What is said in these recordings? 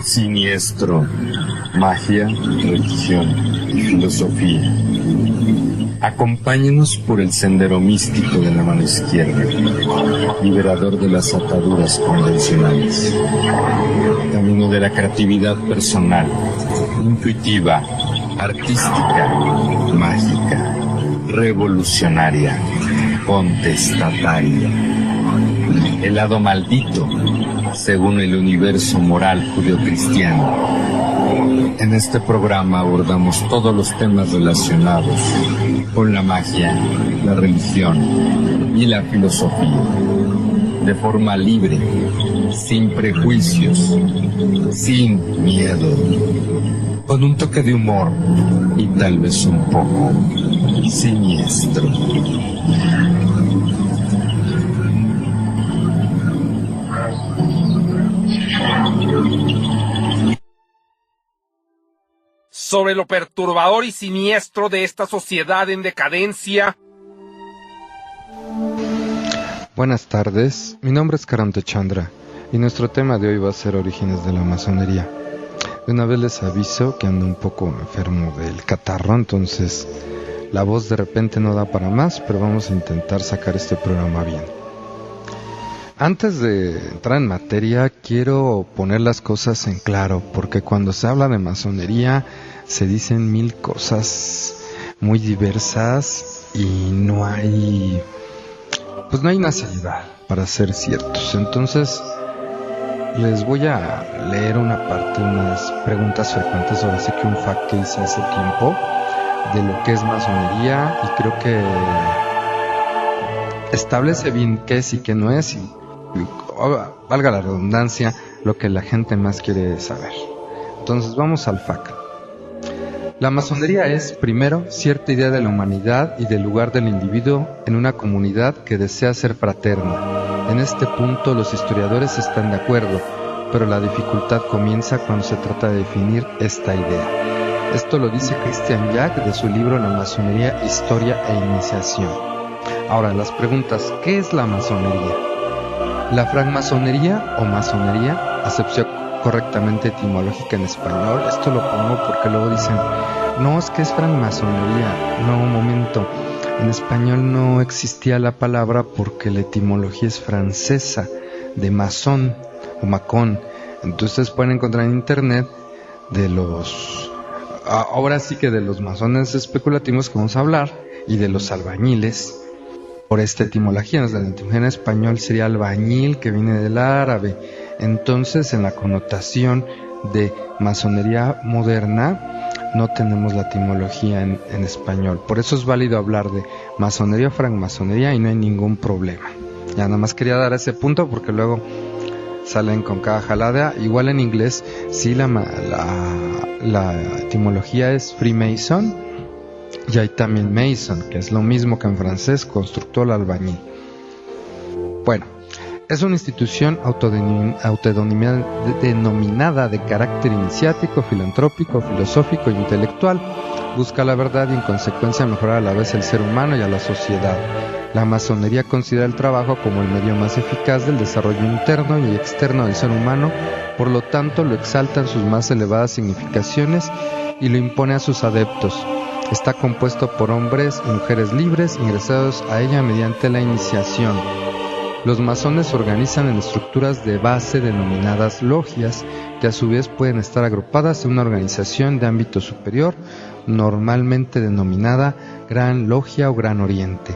Siniestro, magia, religión y filosofía. Acompáñenos por el sendero místico de la mano izquierda, liberador de las ataduras convencionales. Camino de la creatividad personal, intuitiva, artística, mágica, revolucionaria, contestataria. El lado maldito, según el universo moral judeocristiano. En este programa abordamos todos los temas relacionados con la magia, la religión y la filosofía, de forma libre, sin prejuicios, sin miedo, con un toque de humor y tal vez un poco siniestro. Sobre lo perturbador y siniestro de esta sociedad en decadencia. Buenas tardes, mi nombre es Karam Techandra y nuestro tema de hoy va a ser orígenes de la masonería. De una vez les aviso que ando un poco enfermo del catarro, entonces la voz de repente no da para más, pero vamos a intentar sacar este programa bien. Antes de entrar en materia, quiero poner las cosas en claro, porque cuando se habla de masonería se dicen mil cosas muy diversas y no hay una seriedad para ser ciertos. Entonces les voy a leer una parte, unas preguntas frecuentes, ahora sí que un fact que hice hace tiempo de lo que es masonería, y creo que establece bien qué es y qué no es, y valga la redundancia, lo que la gente más quiere saber. Entonces vamos al fact. La masonería es, primero, cierta idea de la humanidad y del lugar del individuo en una comunidad que desea ser fraterna. En este punto los historiadores están de acuerdo, pero la dificultad comienza cuando se trata de definir esta idea. Esto lo dice Christian Jack de su libro La masonería, historia e iniciación. Ahora, las preguntas: ¿qué es la masonería? La francmasonería o masonería, acepción correctamente etimológica en español, esto lo pongo porque luego dicen, no, es que es francmasonería. No, un momento, en español no existía la palabra porque la etimología es francesa, de masón o macón. Entonces pueden encontrar en internet de los, ahora sí que de los masones especulativos que vamos a hablar, y de los albañiles, por esta etimología. La etimología en español sería albañil, que viene del árabe. Entonces, en la connotación de masonería moderna no tenemos la etimología en español. Por eso es válido hablar de masonería o francmasonería y no hay ningún problema. Ya nada más quería dar ese punto porque luego salen con cada jalada. Igual en inglés sí la etimología es Freemason, y hay también Mason, que es lo mismo que en francés, constructor, albañil. Bueno, es una institución autodenominada de carácter iniciático, filantrópico, filosófico e intelectual. Busca la verdad y en consecuencia mejorar a la vez el ser humano y a la sociedad. La masonería considera el trabajo como el medio más eficaz del desarrollo interno y externo del ser humano, por lo tanto lo exalta en sus más elevadas significaciones y lo impone a sus adeptos. Está compuesto por hombres y mujeres libres ingresados a ella mediante la iniciación. Los masones se organizan en estructuras de base denominadas logias, que a su vez pueden estar agrupadas en una organización de ámbito superior, normalmente denominada Gran Logia o Gran Oriente.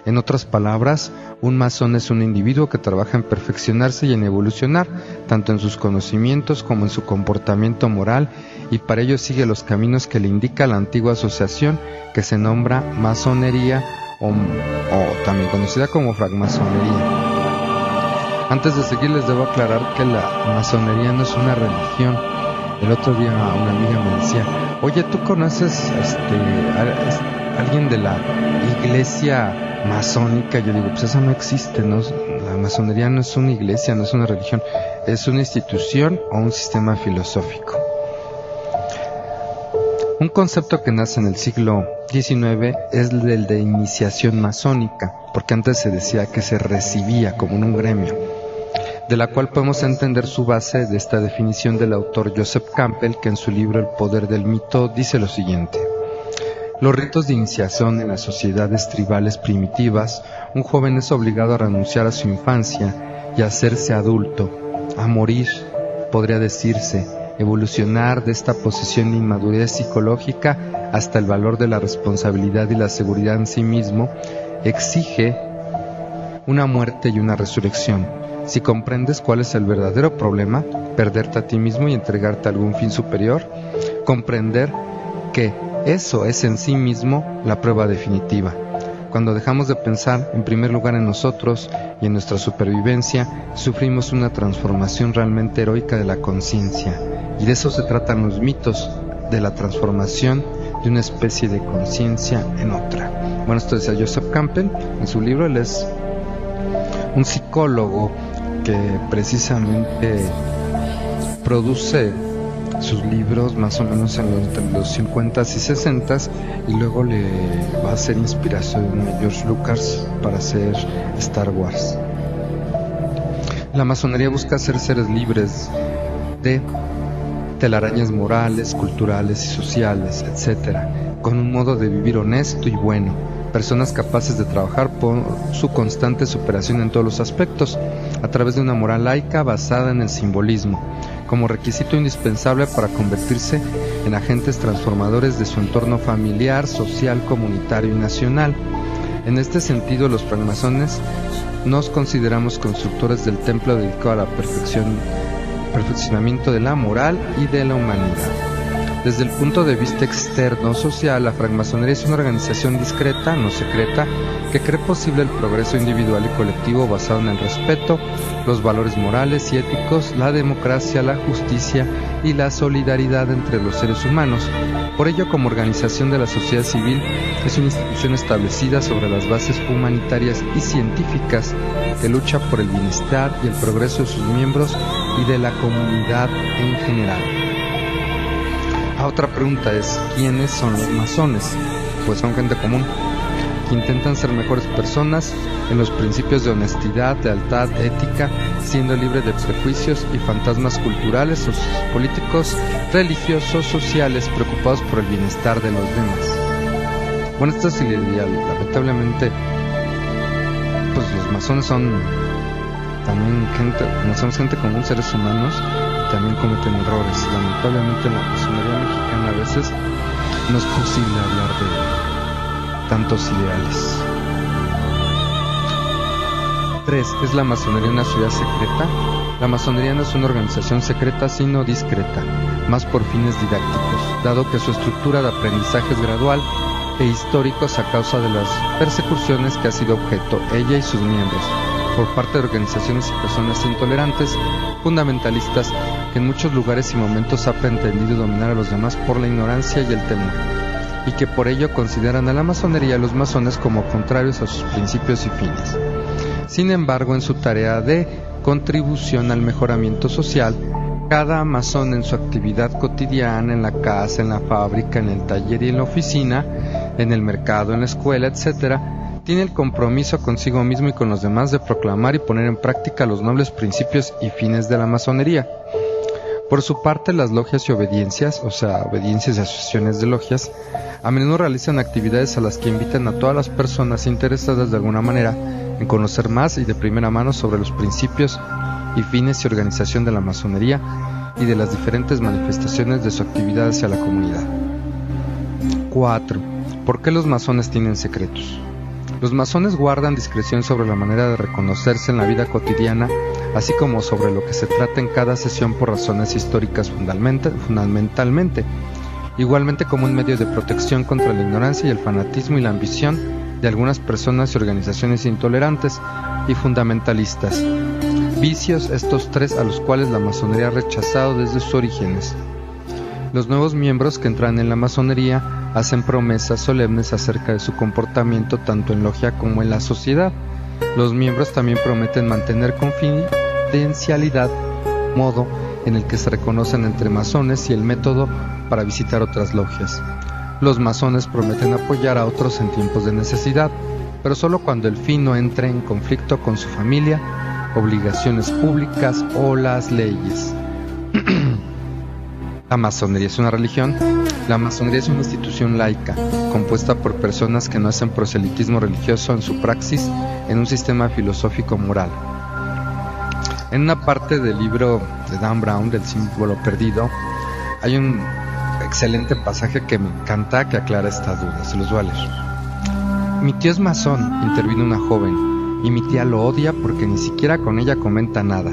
En otras palabras, un masón es un individuo que trabaja en perfeccionarse y en evolucionar, tanto en sus conocimientos como en su comportamiento moral, y para ello sigue los caminos que le indica la antigua asociación que se nombra masonería o también conocida como francmasonería. Antes de seguir les debo aclarar que la masonería no es una religión. El otro día una amiga me decía, oye, ¿tú conoces a alguien de la iglesia masónica? Yo digo, pues esa no existe, ¿no? La masonería no es una iglesia, no es una religión, es una institución o un sistema filosófico. Un concepto que nace en el siglo XIX es el de iniciación masónica, porque antes se decía que se recibía como en un gremio, de la cual podemos entender su base de esta definición del autor Joseph Campbell, que en su libro El poder del mito dice lo siguiente: los ritos de iniciación en las sociedades tribales primitivas, un joven es obligado a renunciar a su infancia y a hacerse adulto, a morir, podría decirse, evolucionar de esta posición de inmadurez psicológica hasta el valor de la responsabilidad y la seguridad en sí mismo, exige una muerte y una resurrección. Si comprendes cuál es el verdadero problema, perderte a ti mismo y entregarte a algún fin superior, comprender que eso es en sí mismo la prueba definitiva. Cuando dejamos de pensar en primer lugar en nosotros y en nuestra supervivencia, sufrimos una transformación realmente heroica de la conciencia. Y de eso se tratan los mitos, de la transformación de una especie de conciencia en otra. Bueno, esto decía Joseph Campbell en su libro. Él es un psicólogo que precisamente produce sus libros más o menos entre los 50s y 60s, y luego le va a hacer inspiración a George Lucas para hacer Star Wars. La masonería busca ser seres libres de telarañas morales, culturales y sociales, etc., con un modo de vivir honesto y bueno, personas capaces de trabajar por su constante superación en todos los aspectos, a través de una moral laica basada en el simbolismo, como requisito indispensable para convertirse en agentes transformadores de su entorno familiar, social, comunitario y nacional. En este sentido, los francmasones nos consideramos constructores del templo dedicado a la perfeccionamiento de la moral y de la humanidad. Desde el punto de vista externo social, la francmasonería es una organización discreta, no secreta, que cree posible el progreso individual y colectivo basado en el respeto, los valores morales y éticos, la democracia, la justicia y la solidaridad entre los seres humanos. Por ello, como organización de la sociedad civil, es una institución establecida sobre las bases humanitarias y científicas que lucha por el bienestar y el progreso de sus miembros y de la comunidad en general. Otra pregunta es, ¿quiénes son los masones? Pues son gente común, que intentan ser mejores personas en los principios de honestidad, lealtad, ética, siendo libre de prejuicios y fantasmas culturales, políticos, religiosos, sociales, preocupados por el bienestar de los demás. Bueno, esto es ideal. Lamentablemente, pues los masones son también gente, conocemos gente común, seres humanos, también cometen errores. Lamentablemente en la masonería mexicana a veces no es posible hablar de tantos ideales. 3. ¿Es la masonería una sociedad secreta? La masonería no es una organización secreta, sino discreta, más por fines didácticos, dado que su estructura de aprendizaje es gradual e históricos a causa de las persecuciones que ha sido objeto ella y sus miembros por parte de organizaciones y personas intolerantes, fundamentalistas, que en muchos lugares y momentos ha pretendido dominar a los demás por la ignorancia y el temor, y que por ello consideran a la masonería y a los masones como contrarios a sus principios y fines. Sin embargo, en su tarea de contribución al mejoramiento social, cada masón en su actividad cotidiana, en la casa, en la fábrica, en el taller y en la oficina, en el mercado, en la escuela, etc., tiene el compromiso consigo mismo y con los demás de proclamar y poner en práctica los nobles principios y fines de la masonería. Por su parte, las logias y obediencias, o sea, obediencias y asociaciones de logias, a menudo realizan actividades a las que invitan a todas las personas interesadas de alguna manera en conocer más y de primera mano sobre los principios y fines y organización de la masonería y de las diferentes manifestaciones de su actividad hacia la comunidad. 4. ¿Por qué los masones tienen secretos? Los masones guardan discreción sobre la manera de reconocerse en la vida cotidiana, así como sobre lo que se trata en cada sesión por razones históricas fundamentalmente, igualmente como un medio de protección contra la ignorancia y el fanatismo y la ambición de algunas personas y organizaciones intolerantes y fundamentalistas. Vicios estos tres a los cuales la masonería ha rechazado desde sus orígenes. Los nuevos miembros que entran en la masonería hacen promesas solemnes acerca de su comportamiento tanto en logia como en la sociedad. Los miembros también prometen mantener confidencialidad, modo en el que se reconocen entre masones y el método para visitar otras logias. Los masones prometen apoyar a otros en tiempos de necesidad, pero solo cuando el fin no entre en conflicto con su familia, obligaciones públicas o las leyes. ¿La masonería es una religión? La masonería es una institución laica, compuesta por personas que no hacen proselitismo religioso en su praxis en un sistema filosófico moral. En una parte del libro de Dan Brown, del símbolo perdido, hay un excelente pasaje que me encanta, que aclara esta duda. Se los voy a leer. Mi tío es masón, intervino una joven, y mi tía lo odia porque ni siquiera con ella comenta nada.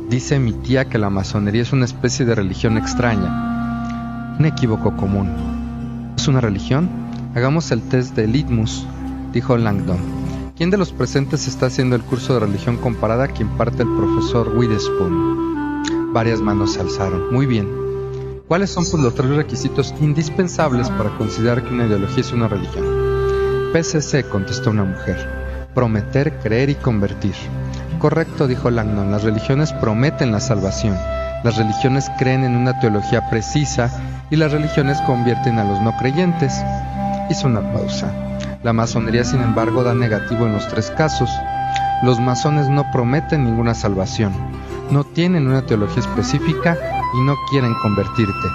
Dice mi tía que la masonería es una especie de religión extraña. Un equívoco común. ¿Es una religión? Hagamos el test de litmus, dijo Langdon. ¿Quién de los presentes está haciendo el curso de religión comparada que imparte el profesor Witherspoon? Varias manos se alzaron. Muy bien. ¿Cuáles son pues los 3 requisitos indispensables para considerar que una ideología es una religión? PCC, contestó una mujer. Prometer, creer y convertir. Correcto, dijo Langdon. Las religiones prometen la salvación. Las religiones creen en una teología precisa y las religiones convierten a los no creyentes. Hizo una pausa. La masonería, sin embargo, da negativo en los 3 casos. Los masones no prometen ninguna salvación, no tienen una teología específica y no quieren convertirte.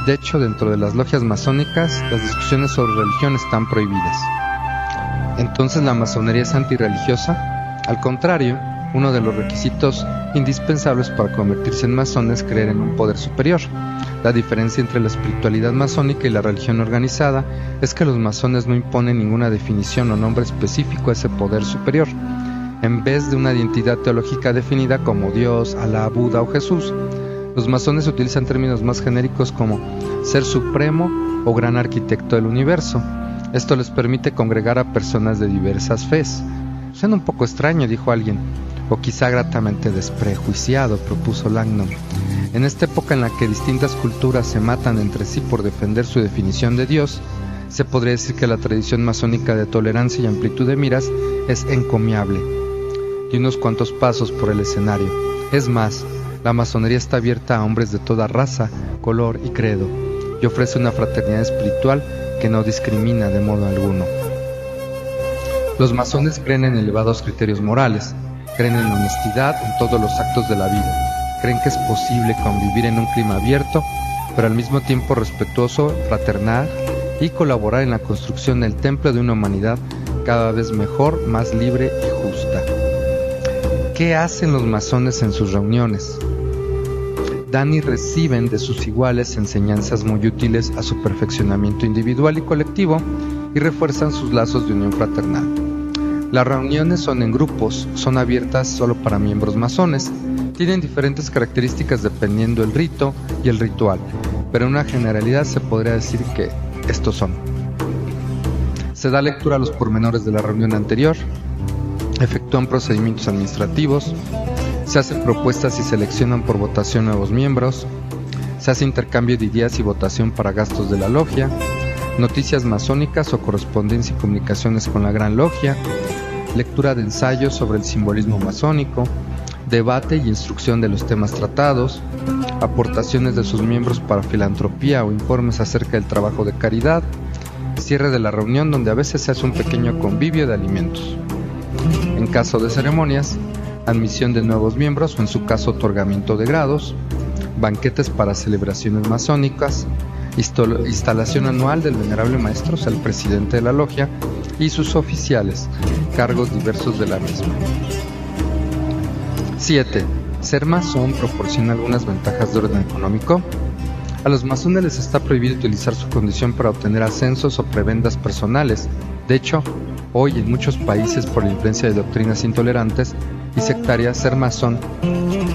De hecho, dentro de las logias masónicas, las discusiones sobre religión están prohibidas. ¿Entonces la masonería es antirreligiosa? Al contrario, uno de los requisitos indispensables para convertirse en masón es creer en un poder superior. La diferencia entre la espiritualidad masónica y la religión organizada es que los masones no imponen ninguna definición o nombre específico a ese poder superior. En vez de una identidad teológica definida como Dios, Alá, Buda o Jesús, los masones utilizan términos más genéricos como ser supremo o gran arquitecto del universo. Esto les permite congregar a personas de diversas fes. Suena un poco extraño, dijo alguien, o quizá gratamente desprejuiciado, propuso Langdon. En esta época en la que distintas culturas se matan entre sí por defender su definición de Dios, se podría decir que la tradición masónica de tolerancia y amplitud de miras es encomiable. Y unos cuantos pasos por el escenario. Es más, la masonería está abierta a hombres de toda raza, color y credo, y ofrece una fraternidad espiritual que no discrimina de modo alguno. Los masones creen en elevados criterios morales, creen en la honestidad en todos los actos de la vida, creen que es posible convivir en un clima abierto, pero al mismo tiempo respetuoso, fraternal y colaborar en la construcción del templo de una humanidad cada vez mejor, más libre y justa. ¿Qué hacen los masones en sus reuniones? Dan y reciben de sus iguales enseñanzas muy útiles a su perfeccionamiento individual y colectivo y refuerzan sus lazos de unión fraternal. Las reuniones son en grupos, son abiertas solo para miembros masones, tienen diferentes características dependiendo del rito y el ritual, pero en una generalidad se podría decir que estos son: se da lectura a los pormenores de la reunión anterior, efectúan procedimientos administrativos, se hacen propuestas y seleccionan por votación nuevos miembros, se hace intercambio de ideas y votación para gastos de la logia, noticias masónicas o correspondencia y comunicaciones con la Gran Logia, lectura de ensayos sobre el simbolismo masónico, debate y instrucción de los temas tratados, aportaciones de sus miembros para filantropía o informes acerca del trabajo de caridad, cierre de la reunión donde a veces se hace un pequeño convivio de alimentos. En caso de ceremonias, admisión de nuevos miembros o en su caso otorgamiento de grados, banquetes para celebraciones masónicas, instalación anual del venerable maestro, o sea, el presidente de la logia, y sus oficiales, cargos diversos de la misma. 7. ¿Ser masón proporciona algunas ventajas de orden económico? A los masones les está prohibido utilizar su condición para obtener ascensos o prebendas personales. De hecho, hoy en muchos países, por la influencia de doctrinas intolerantes y sectarias, ser masón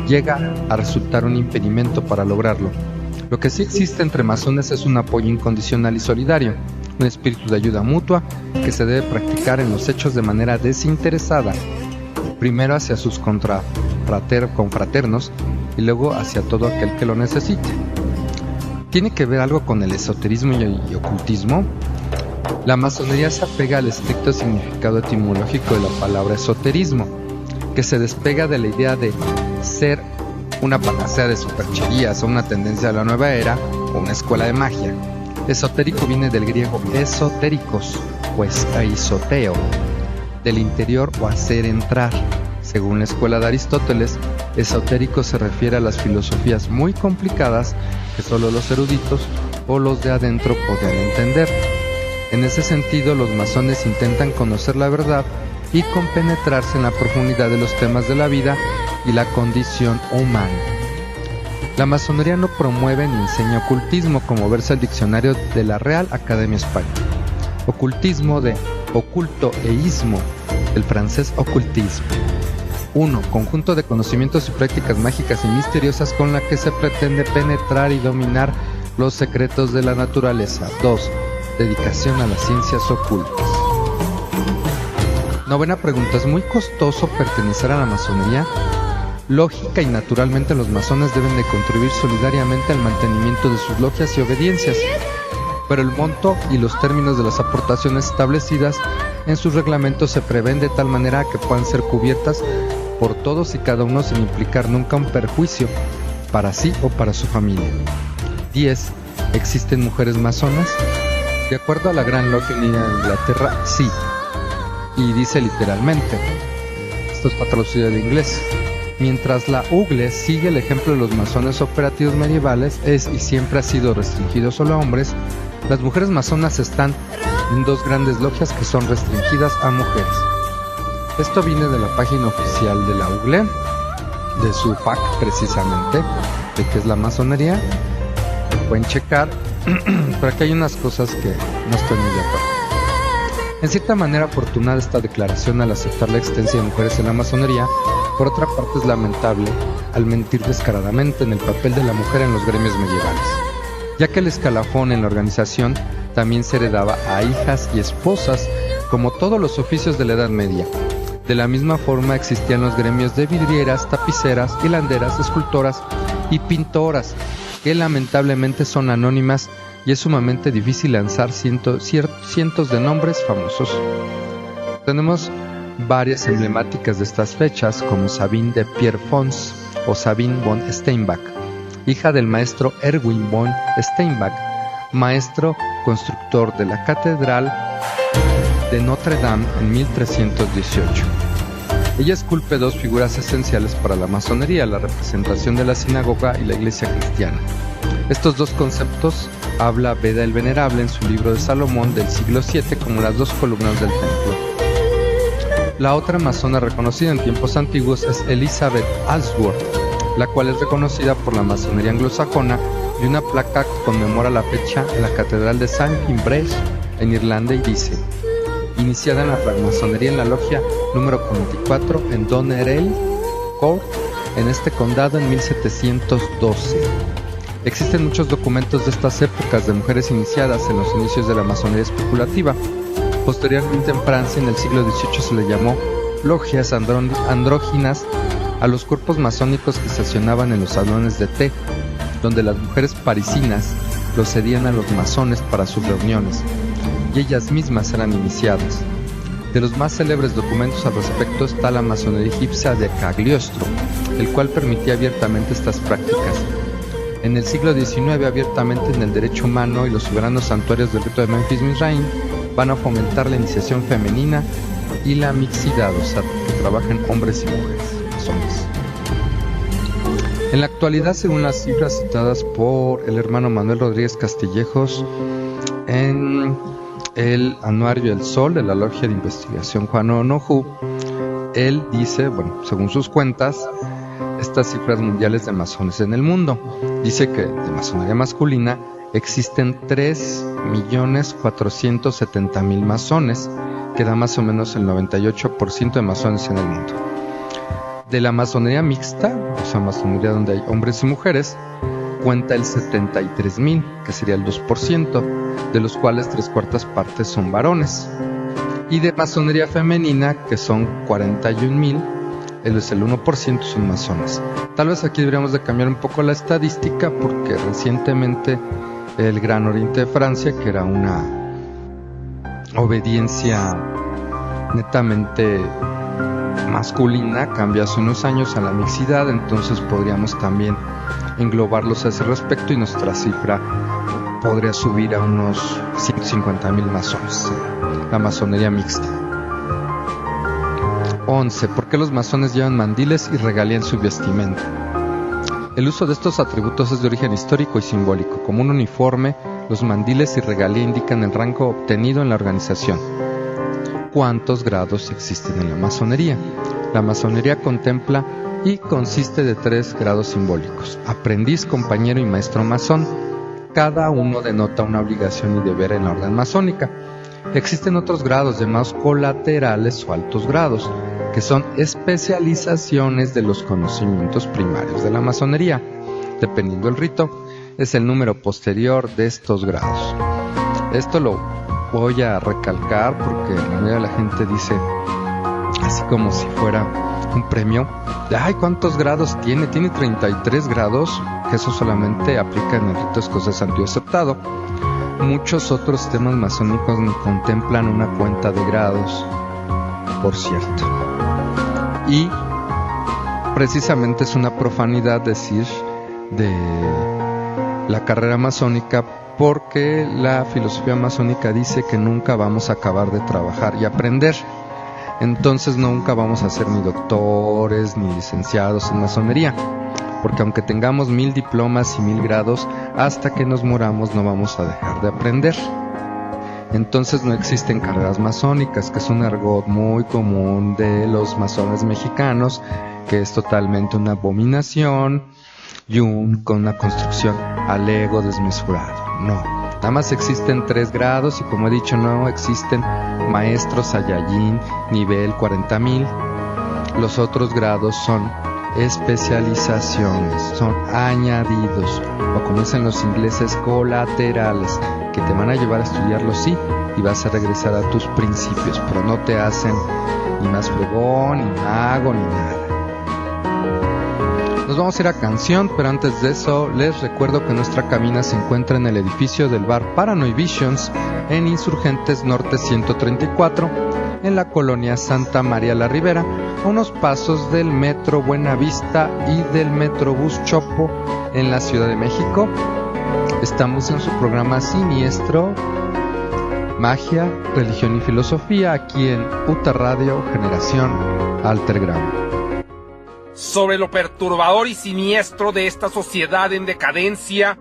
llega a resultar un impedimento para lograrlo. Lo que sí existe entre masones es un apoyo incondicional y solidario, un espíritu de ayuda mutua que se debe practicar en los hechos de manera desinteresada, primero hacia sus confraternos y luego hacia todo aquel que lo necesite. ¿Tiene que ver algo con el esoterismo y ocultismo? La masonería se apega al estricto significado etimológico de la palabra esoterismo, que se despega de la idea de ser una panacea de supercherías o una tendencia de la nueva era o una escuela de magia. Esotérico viene del griego esotéricos, pues eisoteo, del interior o hacer entrar. Según la escuela de Aristóteles, esotérico se refiere a las filosofías muy complicadas que solo los eruditos o los de adentro podían entender. En ese sentido, los masones intentan conocer la verdad y compenetrarse en la profundidad de los temas de la vida y la condición humana. La masonería no promueve ni enseña ocultismo, como versa el diccionario de la Real Academia Española. Ocultismo de oculto e ismo, del francés occultisme. 1. Conjunto de conocimientos y prácticas mágicas y misteriosas con la que se pretende penetrar y dominar los secretos de la naturaleza. 2. Dedicación a las ciencias ocultas. Novena pregunta. ¿Es muy costoso pertenecer a la masonería? Lógica y naturalmente los masones deben de contribuir solidariamente al mantenimiento de sus logias y obediencias, pero el monto y los términos de las aportaciones establecidas en sus reglamentos se prevén de tal manera que puedan ser cubiertas por todos y cada uno sin implicar nunca un perjuicio para sí o para su familia. 10. ¿Existen mujeres masonas? De acuerdo a la Gran Logia Unida de Inglaterra, sí. Y dice literalmente, esto está traducido del inglés: mientras la UGLE sigue el ejemplo de los masones operativos medievales, es y siempre ha sido restringido solo a hombres, las mujeres masonas están en dos grandes logias que son restringidas a mujeres. Esto viene de la página oficial de la UGLE, de su FAQ precisamente, de qué es la masonería. Lo pueden checar, pero aquí hay unas cosas que no estoy muy de acuerdo. En cierta manera afortunada esta declaración al aceptar la existencia de mujeres en la masonería. Por otra parte, es lamentable al mentir descaradamente en el papel de la mujer en los gremios medievales, ya que el escalafón en la organización también se heredaba a hijas y esposas, como todos los oficios de la Edad Media. De la misma forma existían los gremios de vidrieras, tapiceras, hilanderas, escultoras y pintoras, que lamentablemente son anónimas y es sumamente difícil lanzar cientos de nombres famosos. Tenemos varias emblemáticas de estas fechas, como Sabine de Pierrefonds o Sabine von Steinbach, hija del maestro Erwin von Steinbach, maestro constructor de la Catedral de Notre Dame en 1318. Ella esculpe dos figuras esenciales para la masonería: la representación de la sinagoga y la iglesia cristiana. Estos dos conceptos habla Beda el Venerable en su libro de Salomón del siglo VII como las dos columnas del templo. La otra masona reconocida en tiempos antiguos es Elizabeth Ashworth, la cual es reconocida por la masonería anglosajona, y una placa que conmemora la fecha en la Catedral de St. Finbrecht en Irlanda y dice: iniciada en la francmasonería en la logia número 44 en Doneraile Court, en este condado en 1712. Existen muchos documentos de estas épocas de mujeres iniciadas en los inicios de la masonería especulativa. Posteriormente en Francia, en el siglo XVIII, se le llamó logias andróginas a los cuerpos masónicos que estacionaban en los salones de té, donde las mujeres parisinas los cedían a los masones para sus reuniones, y ellas mismas eran iniciadas. De los más célebres documentos al respecto está la masonería egipcia de Cagliostro, el cual permitía abiertamente estas prácticas. En el siglo XIX, abiertamente en el derecho humano y los soberanos santuarios del rito de Memphis Mizraim van a fomentar la iniciación femenina y la mixidad, o sea, que trabajen hombres y mujeres, masones. En la actualidad, según las cifras citadas por el hermano Manuel Rodríguez Castillejos en el Anuario del Sol de la Logia de Investigación Juan Onoju, él dice, bueno, según sus cuentas, estas cifras mundiales de masones en el mundo, dice que de masonería masculina existen 3.470.000 masones, que da más o menos el 98% de masones en el mundo. De la masonería mixta, o sea, masonería donde hay hombres y mujeres, cuenta el 73.000, que sería el 2%, de los cuales 3/4 partes son varones. Y de masonería femenina, que son 41.000, el 1% son masones. Tal vez aquí deberíamos de cambiar un poco la estadística, porque recientemente el Gran Oriente de Francia, que era una obediencia netamente masculina cambia hace unos años a la mixidad, entonces podríamos también englobarlos a ese respecto y nuestra cifra podría subir a unos 150,000 masones, la masonería mixta. 11. ¿Por qué los masones llevan mandiles y regalía en su vestimenta? El uso de estos atributos es de origen histórico y simbólico. Como un uniforme, los mandiles y regalía indican el rango obtenido en la organización. ¿Cuántos grados existen en la masonería? La masonería contempla y consiste de 3 grados simbólicos: aprendiz, compañero y maestro masón. Cada uno denota una obligación y deber en la orden masónica. Existen otros grados llamados colaterales o altos grados, que son especializaciones de los conocimientos primarios de la masonería. Dependiendo del rito, es el número posterior de estos grados. Esto lo voy a recalcar porque la mayoría de la gente dice, así como si fuera un premio, ¡ay, cuántos grados tiene! Tiene 33 grados, que eso solamente aplica en el rito escocés antiguo aceptado. Muchos otros sistemas masónicos ni contemplan una cuenta de grados, por cierto. Y precisamente es una profanidad decir de la carrera masónica, porque la filosofía masónica dice que nunca vamos a acabar de trabajar y aprender. Entonces nunca vamos a ser ni doctores ni licenciados en masonería, porque aunque tengamos 1000 diplomas y 1000 grados, hasta que nos moramos no vamos a dejar de aprender. Entonces no existen carreras masónicas, que es un argot muy común de los masones mexicanos, que es totalmente una abominación y con una construcción al ego desmesurado. No, nada más existen 3 grados y, como he dicho, no existen maestros Saiyajin nivel 40,000. Los otros grados son especializaciones, son añadidos, o como dicen los ingleses, colaterales, que te van a llevar a estudiarlo, sí, y vas a regresar a tus principios, pero no te hacen ni más fregón, ni mago, ni nada. Nos vamos a ir a canción, pero antes de eso les recuerdo que nuestra cabina se encuentra en el edificio del bar Paranoid Visions en Insurgentes Norte 134, en la colonia Santa María la Ribera, a unos pasos del Metro Buenavista y del Metrobús Chopo en la Ciudad de México. Estamos en su programa Siniestro, Magia, Religión y Filosofía, aquí en UTA Radio, Generación Altergram. Sobre lo perturbador y siniestro de esta sociedad en decadencia,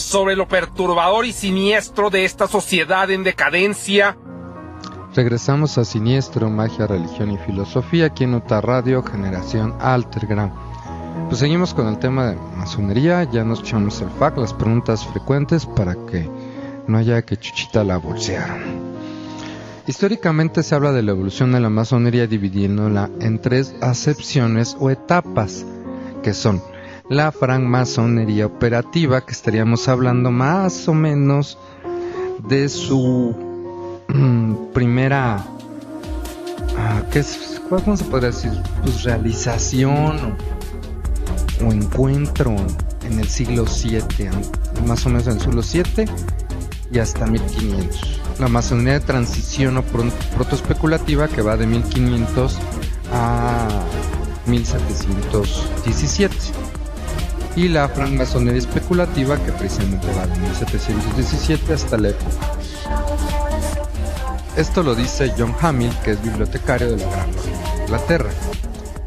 sobre lo perturbador y siniestro de esta sociedad en decadencia. Regresamos a Siniestro, Magia, Religión y Filosofía, aquí en Uta Radio, Generación Altergram. Pues seguimos con el tema de masonería, ya nos echamos el fact, las preguntas frecuentes para que no haya que Chuchita la bolsearon. Históricamente se habla de la evolución de la masonería dividiéndola en 3 acepciones o etapas, que son la francmasonería operativa, que estaríamos hablando más o menos de su primera, ¿cómo se podría decir? Pues realización o encuentro en el siglo VII, más o menos en el siglo VII y hasta 1500. La masonería de transición o protoespeculativa, que va de 1500 a 1717. Y la francmasonería especulativa, que precisamente va de 1717 hasta la época. Esto lo dice John Hamill, que es bibliotecario de la Gran Logia de Inglaterra.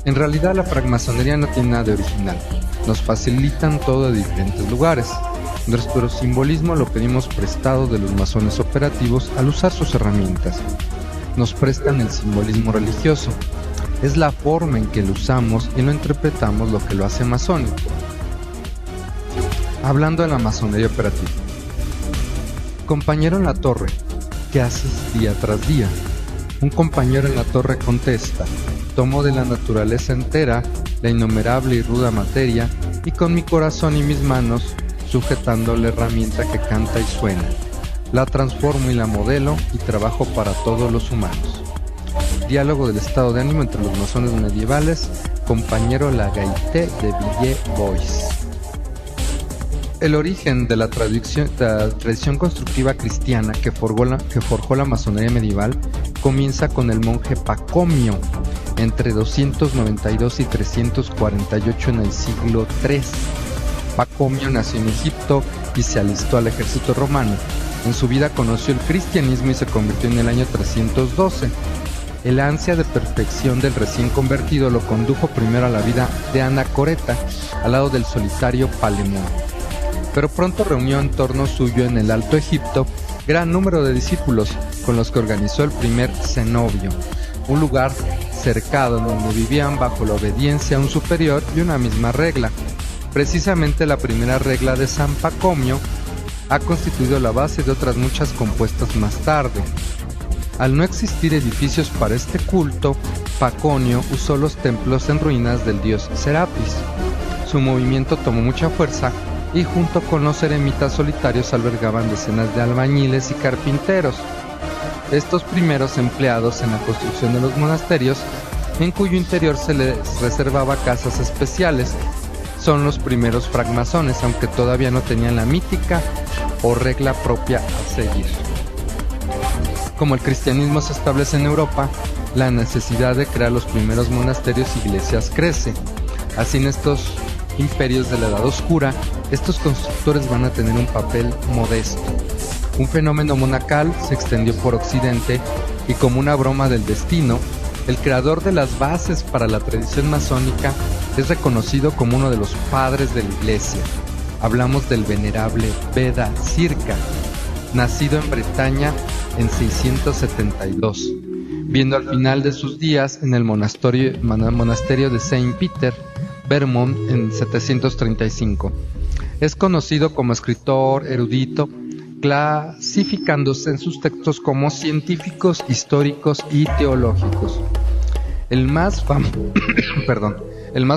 En realidad la francmasonería no tiene nada de original. Nos facilitan todo de diferentes lugares. Nuestro simbolismo lo pedimos prestado de los masones operativos al usar sus herramientas. Nos prestan el simbolismo religioso. Es la forma en que lo usamos y lo interpretamos lo que lo hace masónico. Hablando de la masonería operativa. Compañero en la torre, ¿qué haces día tras día? Un compañero en la torre contesta: tomo de la naturaleza entera la innumerable y ruda materia y con mi corazón y mis manos, sujetando la herramienta que canta y suena, la transformo y la modelo y trabajo para todos los humanos. Diálogo del estado de ánimo entre los masones medievales, compañero La Gaité de Villebois. El origen de la tradición constructiva cristiana que forjó la masonería medieval comienza con el monje Pacomio entre 292 y 348 en el siglo III. Pacomio nació en Egipto y se alistó al ejército romano. En su vida conoció el cristianismo y se convirtió en el año 312. El ansia de perfección del recién convertido lo condujo primero a la vida de Anacoreta, al lado del solitario Palemón. Pero pronto reunió en torno suyo en el Alto Egipto gran número de discípulos, con los que organizó el primer cenobio, un lugar cercado en donde vivían bajo la obediencia a un superior y una misma regla. Precisamente la primera regla de San Pacomio ha constituido la base de otras muchas compuestas más tarde. Al no existir edificios para este culto, Paconio usó los templos en ruinas del dios Serapis. Su movimiento tomó mucha fuerza y junto con los eremitas solitarios albergaban decenas de albañiles y carpinteros. Estos primeros empleados en la construcción de los monasterios, en cuyo interior se les reservaba casas especiales, son los primeros francmasones, aunque todavía no tenían la mítica o regla propia a seguir. Como el cristianismo se establece en Europa, la necesidad de crear los primeros monasterios e iglesias crece. Así en estos imperios de la Edad Oscura, estos constructores van a tener un papel modesto. Un fenómeno monacal se extendió por Occidente y, como una broma del destino, el creador de las bases para la tradición masónica es reconocido como uno de los padres de la Iglesia. Hablamos del venerable Beda Circa, nacido en Bretaña en 672, viendo al final de sus días en el monasterio de Saint Peter, Vermont, en 735. Es conocido como escritor erudito, clasificándose en sus textos como científicos, históricos y teológicos. El más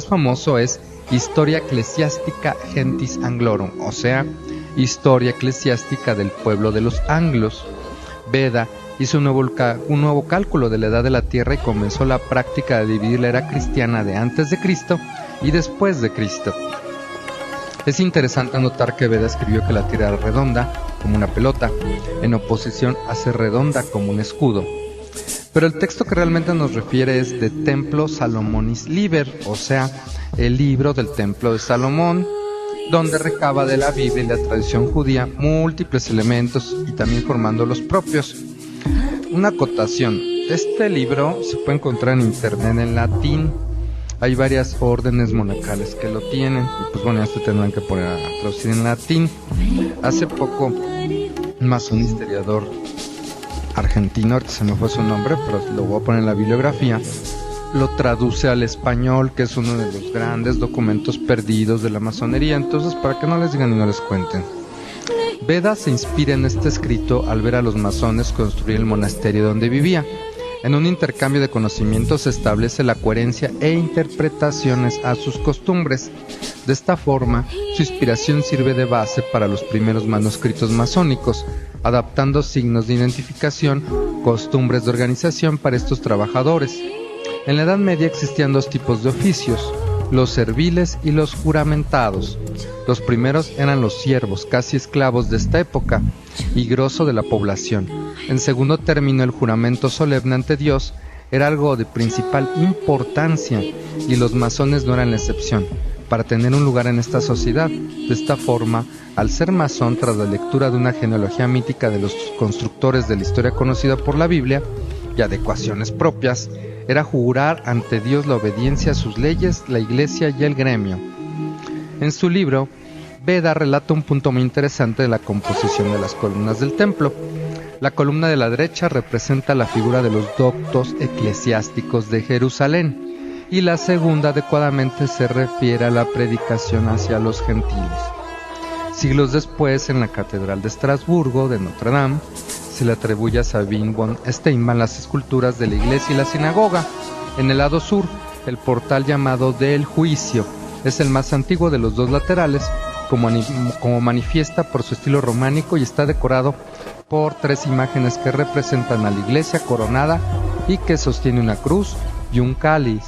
famoso es Historia Ecclesiastica Gentis Anglorum, o sea, Historia Eclesiástica del pueblo de los anglos. Beda hizo un nuevo cálculo de la edad de la Tierra y comenzó la práctica de dividir la era cristiana de antes de Cristo y después de Cristo. Es interesante notar que Beda escribió que la Tierra era redonda, como una pelota, en oposición a ser redonda como un escudo. Pero el texto que realmente nos refiere es de Templo Salomonis Liber, o sea, el libro del Templo de Salomón, donde recaba de la Biblia y la tradición judía múltiples elementos y también formando los propios. Una acotación: este libro se puede encontrar en internet en latín. hay varias órdenes monacales que lo tienen, y pues bueno, esto tendrán que poner a traducir en latín. Hace poco, un masón historiador argentino, ahorita se me fue su nombre, pero lo voy a poner en la bibliografía, lo traduce al español, que es uno de los grandes documentos perdidos de la masonería. Entonces, para que no les digan y no les cuenten, Beda se inspira en este escrito al ver a los masones construir el monasterio donde vivía. En un intercambio de conocimientos se establece la coherencia e interpretaciones a sus costumbres. De esta forma, su inspiración sirve de base para los primeros manuscritos masónicos, adaptando signos de identificación, costumbres de organización para estos trabajadores. En la Edad Media existían dos tipos de oficios, los serviles y los juramentados. Los primeros eran los siervos, casi esclavos de esta época, y grosso de la población. En segundo término, el juramento solemne ante Dios era algo de principal importancia, y los masones no eran la excepción, para tener un lugar en esta sociedad. De esta forma, al ser masón, tras la lectura de una genealogía mítica de los constructores de la historia conocida por la Biblia, y adecuaciones propias, era jurar ante Dios la obediencia a sus leyes, la iglesia y el gremio. En su libro, Beda relata un punto muy interesante de la composición de las columnas del templo. La columna de la derecha representa la figura de los doctos eclesiásticos de Jerusalén, y la segunda adecuadamente se refiere a la predicación hacia los gentiles. Siglos después, en la Catedral de Estrasburgo de Notre Dame, se le atribuye a Sabine von Steinmann las esculturas de la iglesia y la sinagoga. En el lado sur, el portal llamado del Juicio es el más antiguo de los dos laterales, como manifiesta por su estilo románico, y está decorado por tres imágenes que representan a la iglesia coronada y que sostiene una cruz y un cáliz,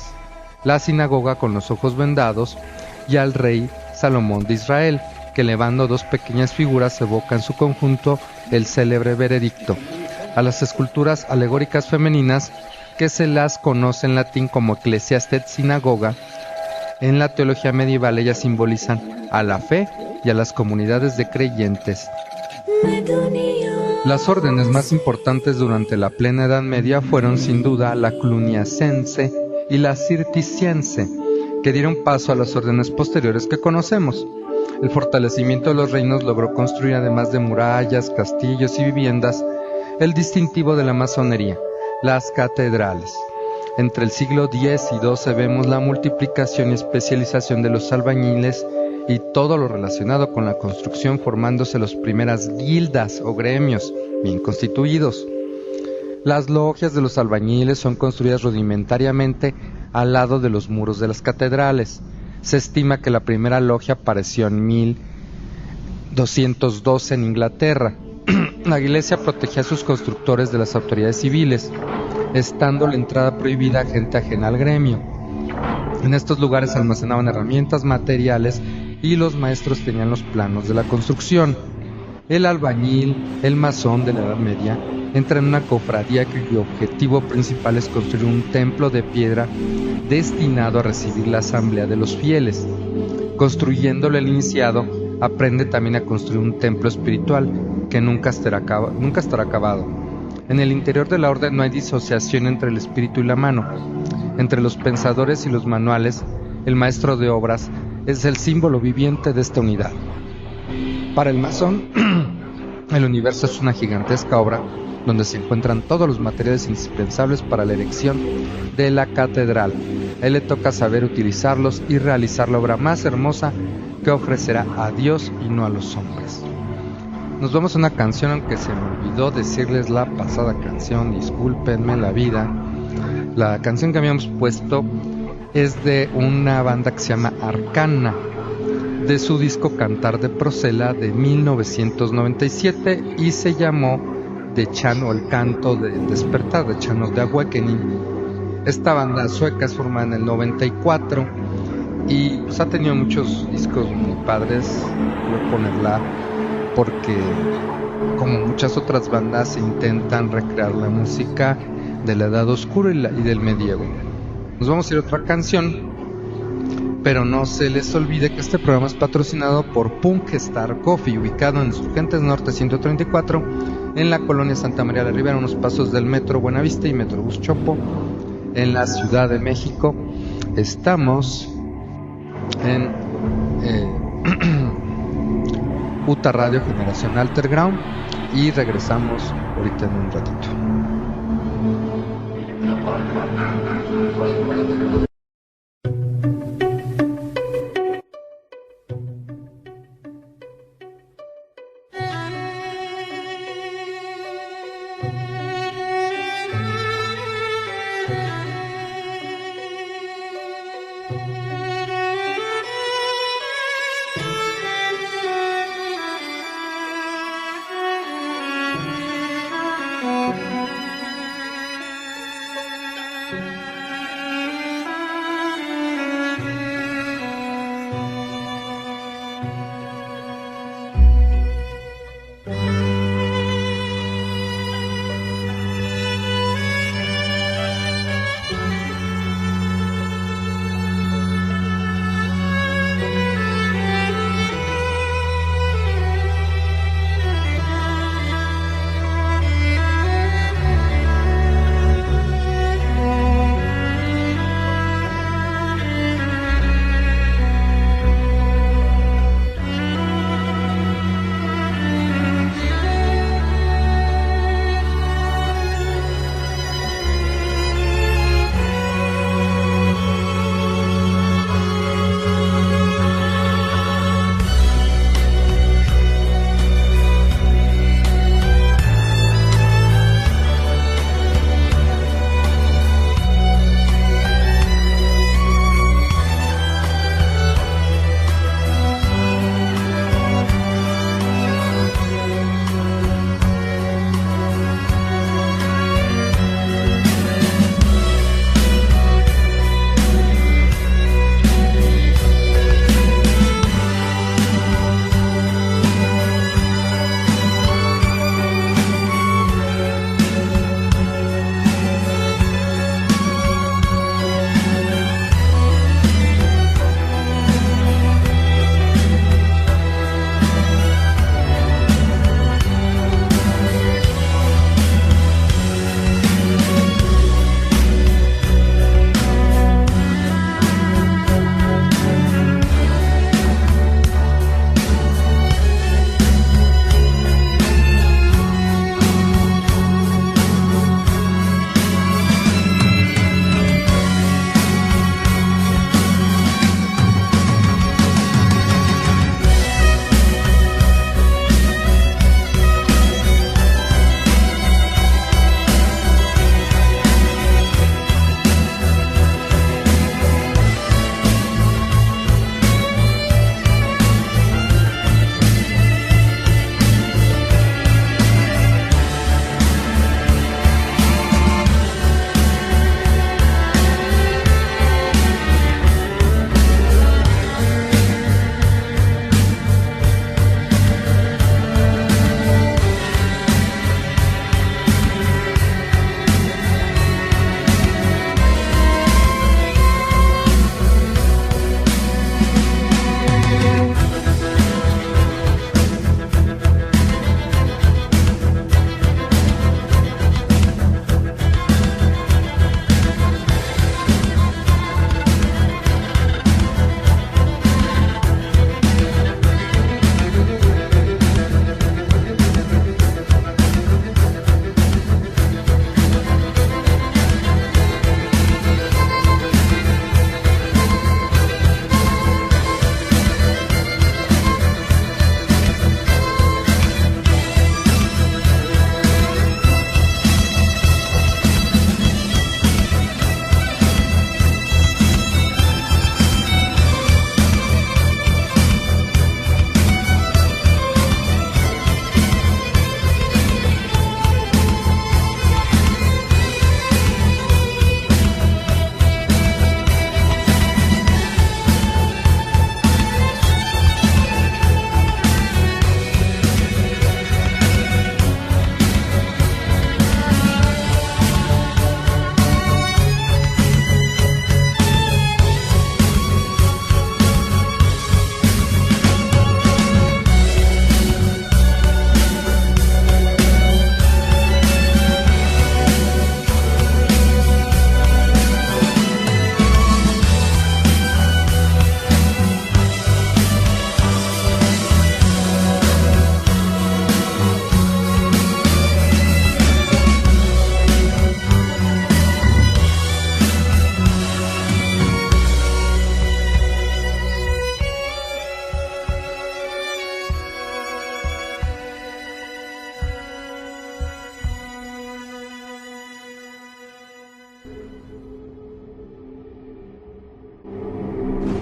la sinagoga con los ojos vendados y al rey Salomón de Israel, que elevando dos pequeñas figuras evoca en su conjunto el célebre veredicto. A las esculturas alegóricas femeninas, que se las conoce en latín como Ecclesiastes Synagoga, en la teología medieval ellas simbolizan a la fe y a las comunidades de creyentes. Las órdenes más importantes durante la plena Edad Media fueron sin duda la cluniacense y la cisterciense, que dieron paso a las órdenes posteriores que conocemos. El fortalecimiento de los reinos logró construir, además de murallas, castillos y viviendas, el distintivo de la masonería, las catedrales. Entre el siglo X y XII vemos la multiplicación y especialización de los albañiles y todo lo relacionado con la construcción, formándose las primeras guildas o gremios bien constituidos. Las logias de los albañiles son construidas rudimentariamente al lado de los muros de las catedrales. Se estima que la primera logia apareció en 1212 en Inglaterra. La iglesia protegía a sus constructores de las autoridades civiles, estando la entrada prohibida a gente ajena al gremio. En estos lugares almacenaban herramientas, materiales, y los maestros tenían los planos de la construcción. El albañil, el masón de la Edad Media, entra en una cofradía cuyo objetivo principal es construir un templo de piedra destinado a recibir la asamblea de los fieles. Construyéndolo, el iniciado aprende también a construir un templo espiritual que nunca estará acabado. En el interior de la orden no hay disociación entre el espíritu y la mano. Entre los pensadores y los manuales, el maestro de obras es el símbolo viviente de esta unidad. Para el masón, el universo es una gigantesca obra donde se encuentran todos los materiales indispensables para la erección de la catedral. A él le toca saber utilizarlos y realizar la obra más hermosa que ofrecerá a Dios y no a los hombres. Nos vamos a una canción, aunque se me olvidó decirles la pasada canción, discúlpenme la vida. La canción que habíamos puesto es de una banda que se llama Arcana, de su disco Cantar de Procela de 1997, y se llamó The Chant, o el canto de despertar, The Chant of the Awakening. Esta banda sueca es formada en el 94 y pues ha tenido muchos discos muy padres. Voy a ponerla porque, como muchas otras bandas, intentan recrear la música de la Edad Oscura y del medievo. Nos vamos a ir a otra canción, pero no se les olvide que este programa es patrocinado por Punk Star Coffee, ubicado en Insurgentes Norte 134, en la colonia Santa María la Ribera, unos pasos del Metro Buenavista y Metrobús Chopo, en la Ciudad de México. Estamos en UTA Radio Generación Alterground y regresamos ahorita en un ratito.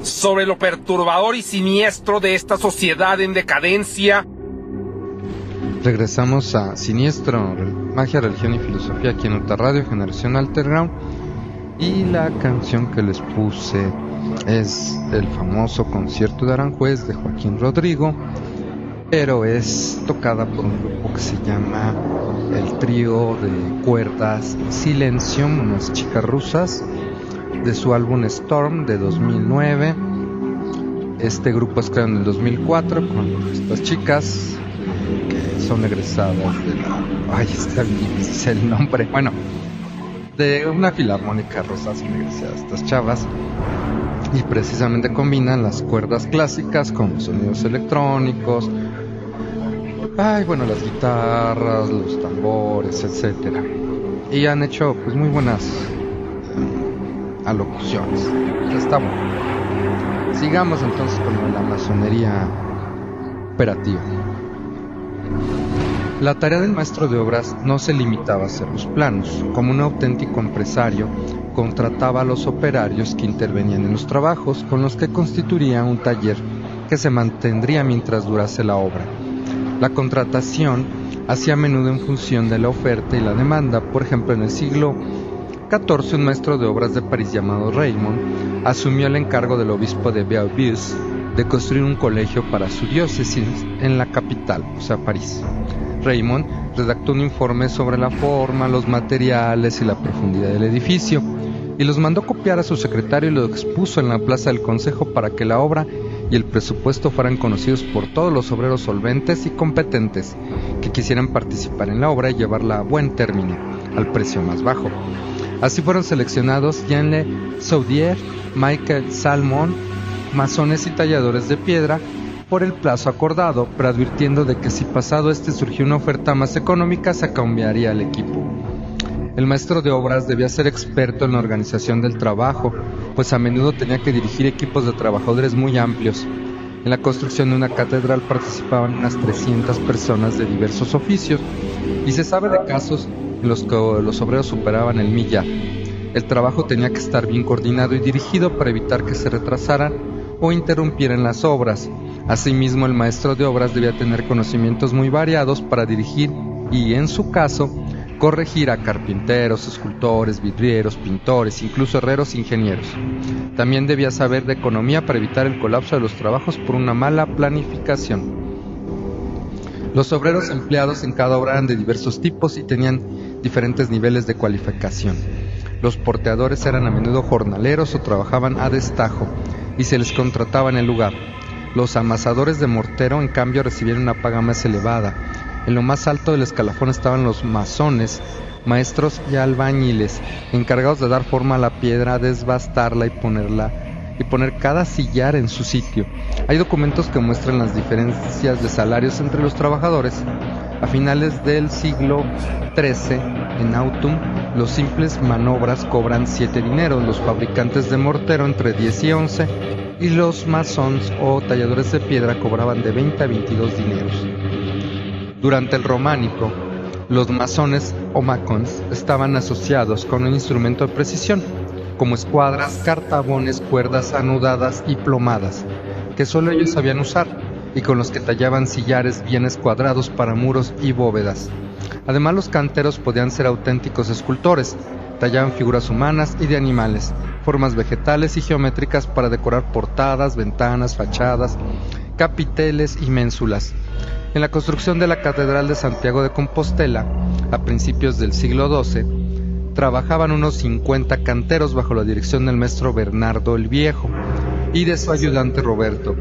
sobre lo perturbador y siniestro de esta sociedad en decadencia. Regresamos a Siniestro, Magia, Religión y Filosofía aquí en otra radio, Generación Alterground. Y la canción que les puse es el famoso Concierto de Aranjuez de Joaquín Rodrigo, pero es tocada por un grupo que se llama el Trío de Cuerdas Silencio, unas chicas rusas, de su álbum Storm de 2009. Este grupo es creado en el 2004 con estas chicas que son egresadas de la... Ay, está bien difícil el nombre. Bueno, de una filarmónica rusa son egresadas estas chavas. Y precisamente combinan las cuerdas clásicas con los sonidos electrónicos. Ay, bueno, las guitarras, los tambores, etcétera. Y han hecho pues muy buenas alocuciones. Está bueno. Sigamos entonces con la masonería operativa. La tarea del maestro de obras no se limitaba a hacer los planos. Como un auténtico empresario, contrataba a los operarios que intervenían en los trabajos, con los que constituiría un taller que se mantendría mientras durase la obra. La contratación hacía a menudo en función de la oferta y la demanda. Por ejemplo, en el siglo XIV, un maestro de obras de París llamado Raymond asumió el encargo del obispo de Beauvais de construir un colegio para su diócesis en la capital, o sea, París. Raymond redactó un informe sobre la forma, los materiales y la profundidad del edificio, y los mandó copiar a su secretario y lo expuso en la plaza del consejo para que la obra y el presupuesto fueran conocidos por todos los obreros solventes y competentes que quisieran participar en la obra y llevarla a buen término, al precio más bajo. Así fueron seleccionados Jean-Le Soudier, Michael Salmon, masones y talladores de piedra, por el plazo acordado, pero advirtiendo de que si pasado surgió una oferta más económica, se cambiaría el equipo. El maestro de obras debía ser experto en la organización del trabajo, pues a menudo tenía que dirigir equipos de trabajadores muy amplios. En la construcción de una catedral participaban unas 300 personas de diversos oficios, y se sabe de casos en los que los obreros superaban el millar. El trabajo tenía que estar bien coordinado y dirigido para evitar que se retrasaran o interrumpieran las obras. Asimismo, el maestro de obras debía tener conocimientos muy variados para dirigir y, en su caso, corregir a carpinteros, escultores, vidrieros, pintores, incluso herreros e ingenieros. También debía saber de economía para evitar el colapso de los trabajos por una mala planificación. Los obreros empleados en cada obra eran de diversos tipos y tenían diferentes niveles de cualificación. Los porteadores eran a menudo jornaleros o trabajaban a destajo y se les contrataba en el lugar. Los amasadores de mortero, en cambio, recibían una paga más elevada. En lo más alto del escalafón estaban los masones, maestros y albañiles, encargados de dar forma a la piedra, desbastarla y poner cada sillar en su sitio. Hay documentos que muestran las diferencias de salarios entre los trabajadores. A finales del siglo XIII, en Autun, los simples manobras cobran 7 dineros, los fabricantes de mortero entre 10 y 11, y los masones o talladores de piedra cobraban de 20 a 22 dineros. Durante el románico, los masones o macons estaban asociados con un instrumento de precisión, como escuadras, cartabones, cuerdas anudadas y plomadas, que solo ellos sabían usar, y con los que tallaban sillares bien escuadrados para muros y bóvedas. Además, los canteros podían ser auténticos escultores, tallaban figuras humanas y de animales, formas vegetales y geométricas para decorar portadas, ventanas, fachadas, capiteles y ménsulas. En la construcción de la Catedral de Santiago de Compostela, a principios del siglo XII, trabajaban unos 50 canteros bajo la dirección del maestro Bernardo el Viejo y de su ayudante Roberto.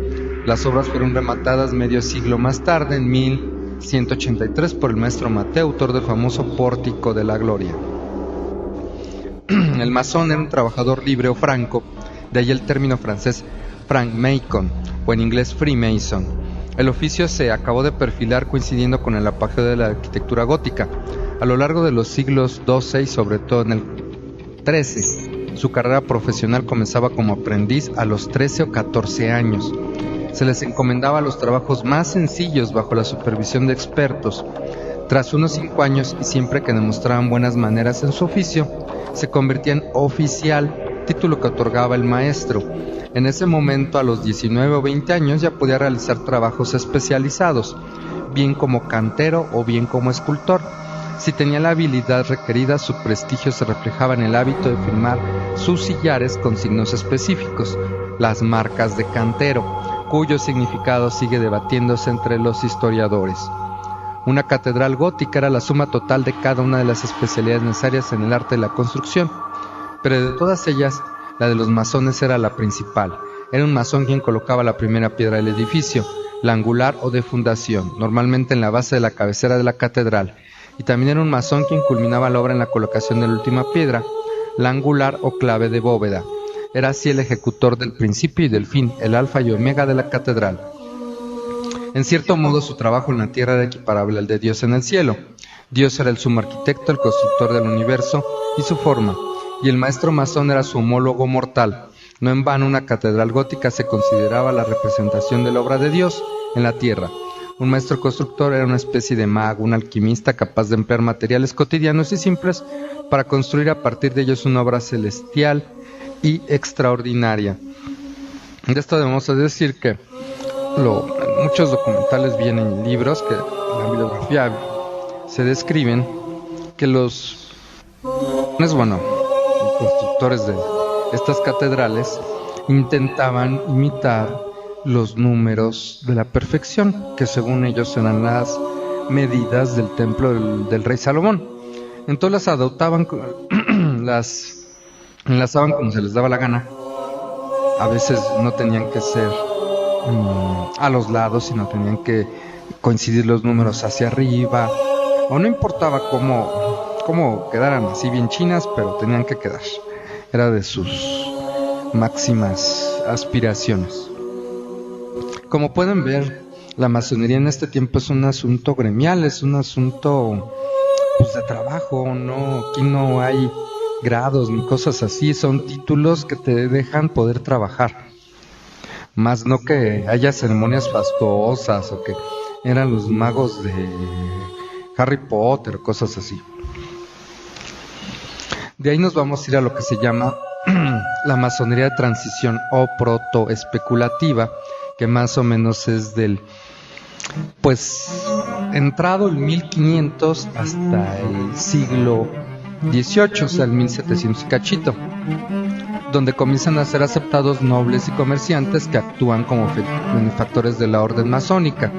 Las obras fueron rematadas medio siglo más tarde, en 1183, por el maestro Mateo, autor del famoso Pórtico de la Gloria. El masón era un trabajador libre o franco, de ahí el término francés franc-maçon, o en inglés freemason. El oficio se acabó de perfilar coincidiendo con el apogeo de la arquitectura gótica. A lo largo de los siglos XII y sobre todo en el XIII, su carrera profesional comenzaba como aprendiz a los 13 o 14 años. Se les encomendaba los trabajos más sencillos bajo la supervisión de expertos. Tras unos 5 años y siempre que demostraban buenas maneras en su oficio, se convertía en oficial título que otorgaba el maestro. En ese momento, a los 19 o 20 años, ya podía realizar trabajos especializados, bien como cantero o bien como escultor. Si tenía la habilidad requerida, su prestigio se reflejaba en el hábito de firmar sus sillares con signos específicos, las marcas de cantero, cuyo significado sigue debatiéndose entre los historiadores. Una catedral gótica era la suma total de cada una de las especialidades necesarias en el arte de la construcción, pero de todas ellas, la de los masones era la principal. Era un masón quien colocaba la primera piedra del edificio, la angular o de fundación, normalmente en la base de la cabecera de la catedral, y también era un masón quien culminaba la obra en la colocación de la última piedra, la angular o clave de bóveda. Era así el ejecutor del principio y del fin, el alfa y omega de la catedral. En cierto modo, su trabajo en la tierra era equiparable al de Dios en el cielo. Dios era el sumo arquitecto, el constructor del universo y su forma, y el maestro masón era su homólogo mortal. No en vano, una catedral gótica se consideraba la representación de la obra de Dios en la tierra. Un maestro constructor era una especie de mago, un alquimista capaz de emplear materiales cotidianos y simples para construir a partir de ellos una obra celestial y extraordinaria. De esto debemos decir que muchos documentales vienen en libros que en la bibliografía se describen que los constructores de estas catedrales intentaban imitar los números de la perfección, que según ellos eran las medidas del templo del rey Salomón. Entonces las adoptaban, las enlazaban como se les daba la gana. A veces no tenían que ser a los lados, sino tenían que coincidir los números hacia arriba, o no importaba cómo quedaran así bien chinas, pero tenían que quedar. Era de sus máximas aspiraciones. Como pueden ver, la masonería en este tiempo es un asunto gremial, es un asunto de trabajo, aquí no hay grados ni cosas así, son títulos que te dejan poder trabajar, más no que haya ceremonias fastuosas o que eran los magos de Harry Potter o cosas así. De ahí nos vamos a ir a lo que se llama la masonería de transición o protoespeculativa, que más o menos es del entrado el 1500 hasta el siglo XVIII, o sea el 1700 y cachito, donde comienzan a ser aceptados nobles y comerciantes que actúan como benefactores de la orden masónica.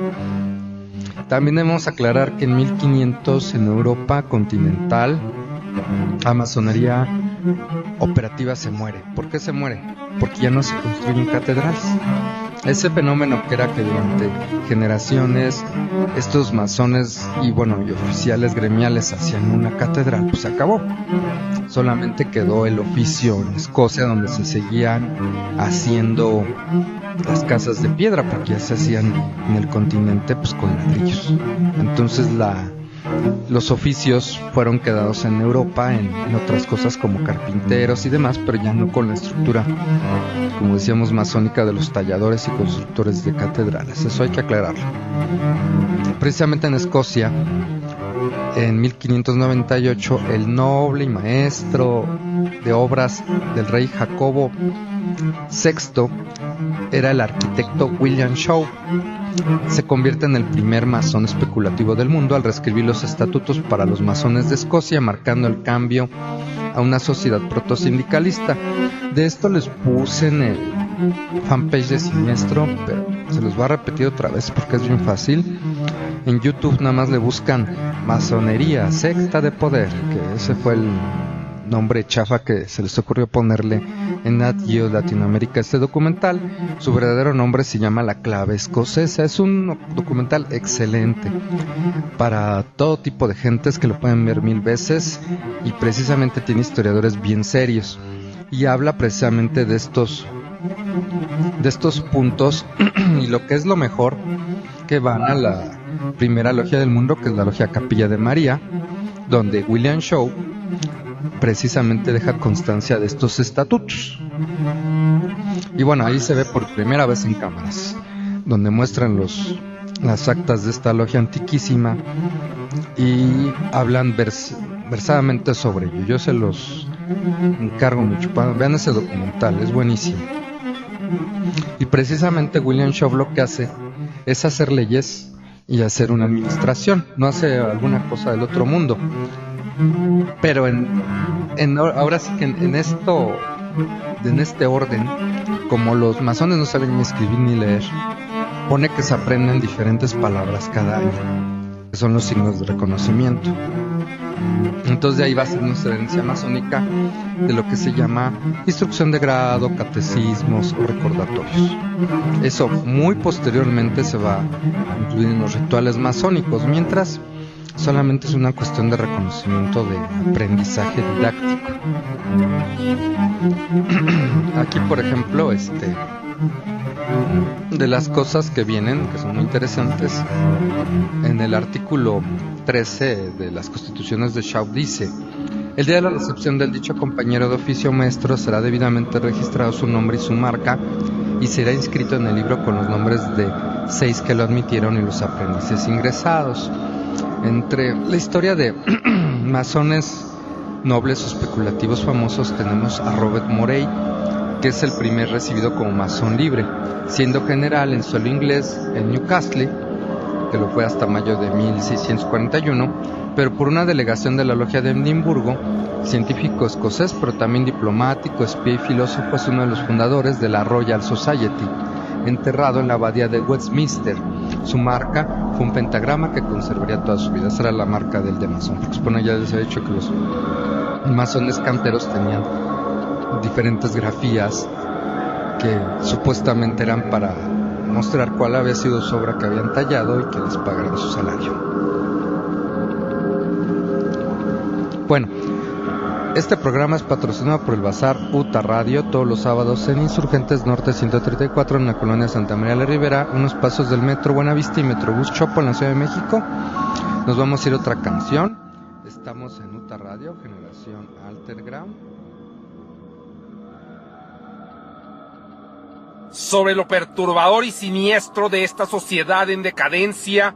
También debemos aclarar que en 1500 en Europa continental la masonería operativa se muere. ¿Por qué se muere? Porque ya no se construyen catedrales. Ese fenómeno que era que durante generaciones estos masones y oficiales gremiales hacían una catedral, pues se acabó. Solamente quedó el oficio en Escocia, donde se seguían haciendo las casas de piedra, porque ya se hacían en el continente con ladrillos. Entonces los oficios fueron quedados en Europa en otras cosas como carpinteros y demás, pero ya no con la estructura, como decíamos, masónica de los talladores y constructores de catedrales. Eso hay que aclararlo. Precisamente en Escocia, en 1598, el noble y maestro de obras del rey Jacobo VI era el arquitecto William Shaw. Se convierte en el primer masón especulativo del mundo al reescribir los estatutos para los masones de Escocia, marcando el cambio a una sociedad protosindicalista. De esto les puse en el fanpage de Siniestro, pero se los voy a repetir otra vez porque es bien fácil. En YouTube nada más le buscan Masonería, secta de poder, que ese fue el nombre chafa que se les ocurrió ponerle en Nat Geo Latinoamérica este documental. Su verdadero nombre se llama La Clave Escocesa. Es un documental excelente para todo tipo de gentes que lo pueden ver 1000 veces, y precisamente tiene historiadores bien serios y habla precisamente de estos puntos y lo que es lo mejor, que van a la primera logia del mundo, que es la logia Capilla de María, donde William Shaw precisamente deja constancia de estos estatutos. Y ahí se ve por primera vez en cámaras, donde muestran las actas de esta logia antiquísima y hablan versadamente sobre ello. Yo se los Me encargo mucho, vean ese documental, es buenísimo. Y precisamente William Shaw lo que hace es hacer leyes y hacer una administración, no hace alguna cosa del otro mundo. Pero ahora sí que en este orden, como los masones no saben ni escribir ni leer, pone que se aprenden diferentes palabras cada año, que son los signos de reconocimiento. Entonces de ahí va a ser nuestra herencia masónica de lo que se llama instrucción de grado, catecismos o recordatorios. Eso muy posteriormente se va a incluir en los rituales masónicos, mientras solamente es una cuestión de reconocimiento de aprendizaje didáctico. Aquí, por ejemplo, de las cosas que vienen, que son muy interesantes, en el artículo 13 de las Constituciones de Shaw dice: el día de la recepción del dicho compañero de oficio o maestro será debidamente registrado su nombre y su marca, y será inscrito en el libro con los nombres de 6 que lo admitieron y los aprendices ingresados. Entre la historia de masones nobles o especulativos famosos tenemos a Robert Morey, que es el primer recibido como masón libre, siendo general en suelo inglés en Newcastle, que lo fue hasta mayo de 1641, pero por una delegación de la logia de Edimburgo, científico escocés, pero también diplomático, espía y filósofo, es uno de los fundadores de la Royal Society, enterrado en la abadía de Westminster. Su marca fue un pentagrama que conservaría toda su vida. Esa era la marca del de masón, porque bueno, ya les he dicho que los masones canteros tenían diferentes grafías que supuestamente eran para mostrar cuál había sido su obra que habían tallado y que les pagaran su salario. Bueno, este programa es patrocinado por el Bazar UTA Radio todos los sábados en Insurgentes Norte 134 en la colonia Santa María la Ribera, unos pasos del Metro Buenavista y Metrobús Chopo en la Ciudad de México. Nos vamos a ir a otra canción. Estamos en UTA Radio, generación Alterground. Sobre lo perturbador y siniestro de esta sociedad en decadencia,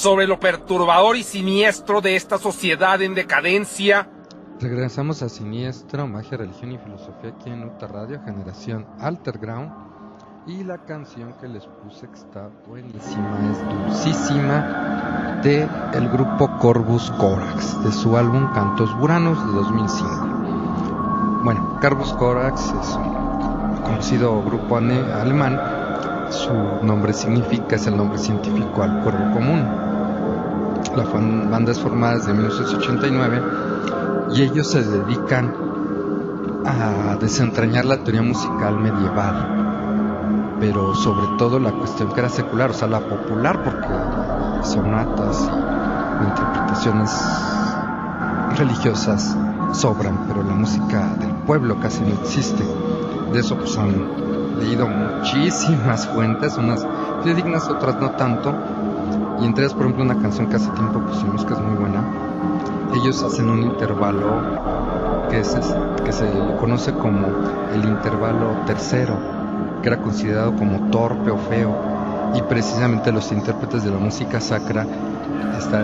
sobre lo perturbador y siniestro de esta sociedad en decadencia. Regresamos a Siniestro, Magia, Religión y Filosofía aquí en UTA Radio, generación Alterground. Y la canción que les puse, que está buenísima, es Dulcísima, de el grupo Corvus Corax, de su álbum Cantos Buranos de 2005. Bueno, Corvus Corax es un conocido grupo alemán. Su nombre es el nombre científico al cuervo común. La banda es formada desde 1989 y ellos se dedican a desentrañar la teoría musical medieval, pero sobre todo la cuestión que era secular, o sea, la popular, porque sonatas y interpretaciones religiosas sobran, pero la música del pueblo casi no existe. De eso pues han leído muchísimas fuentes, unas fidedignas, otras no tanto, y entre ellas, por ejemplo, una canción que hace tiempo pusimos que es muy buena. Ellos hacen un intervalo que se le conoce como el intervalo tercero, que era considerado como torpe o feo, y precisamente los intérpretes de la música sacra,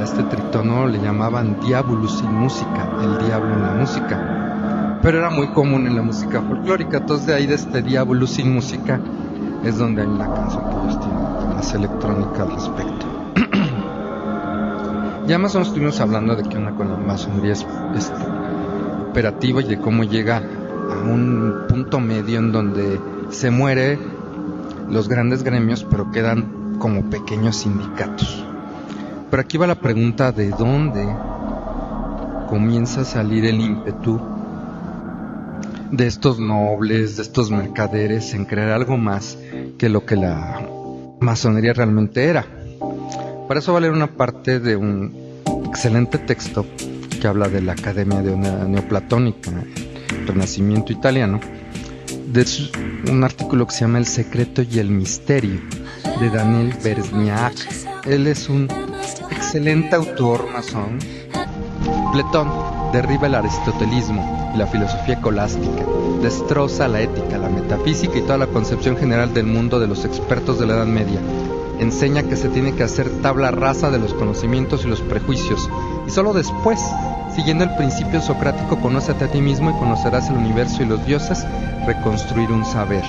este tritono le llamaban diabolus in musica, el diablo en la música, pero era muy común en la música folclórica. Entonces de ahí, de este diabolus in musica, es donde hay una canción que ellos tienen más electrónica al respecto. Ya más o menos estuvimos hablando de qué onda con la masonería operativa y de cómo llega a un punto medio en donde se muere los grandes gremios, pero quedan como pequeños sindicatos. Pero aquí va la pregunta de dónde comienza a salir el ímpetu de estos nobles, de estos mercaderes, en crear algo más que lo que la masonería realmente era. Para eso va a leer una parte de un excelente texto que habla de la Academia Neoplatónica, el Renacimiento italiano, de un artículo que se llama El secreto y el misterio, de Daniel Berzniak. Él es un excelente autor masón. Platón derriba el aristotelismo y la filosofía escolástica, destroza la ética, la metafísica y toda la concepción general del mundo de los expertos de la Edad Media. Enseña que se tiene que hacer tabla rasa de los conocimientos y los prejuicios, y solo después, siguiendo el principio socrático, conócete a ti mismo y conocerás el universo y los dioses, reconstruir un saber.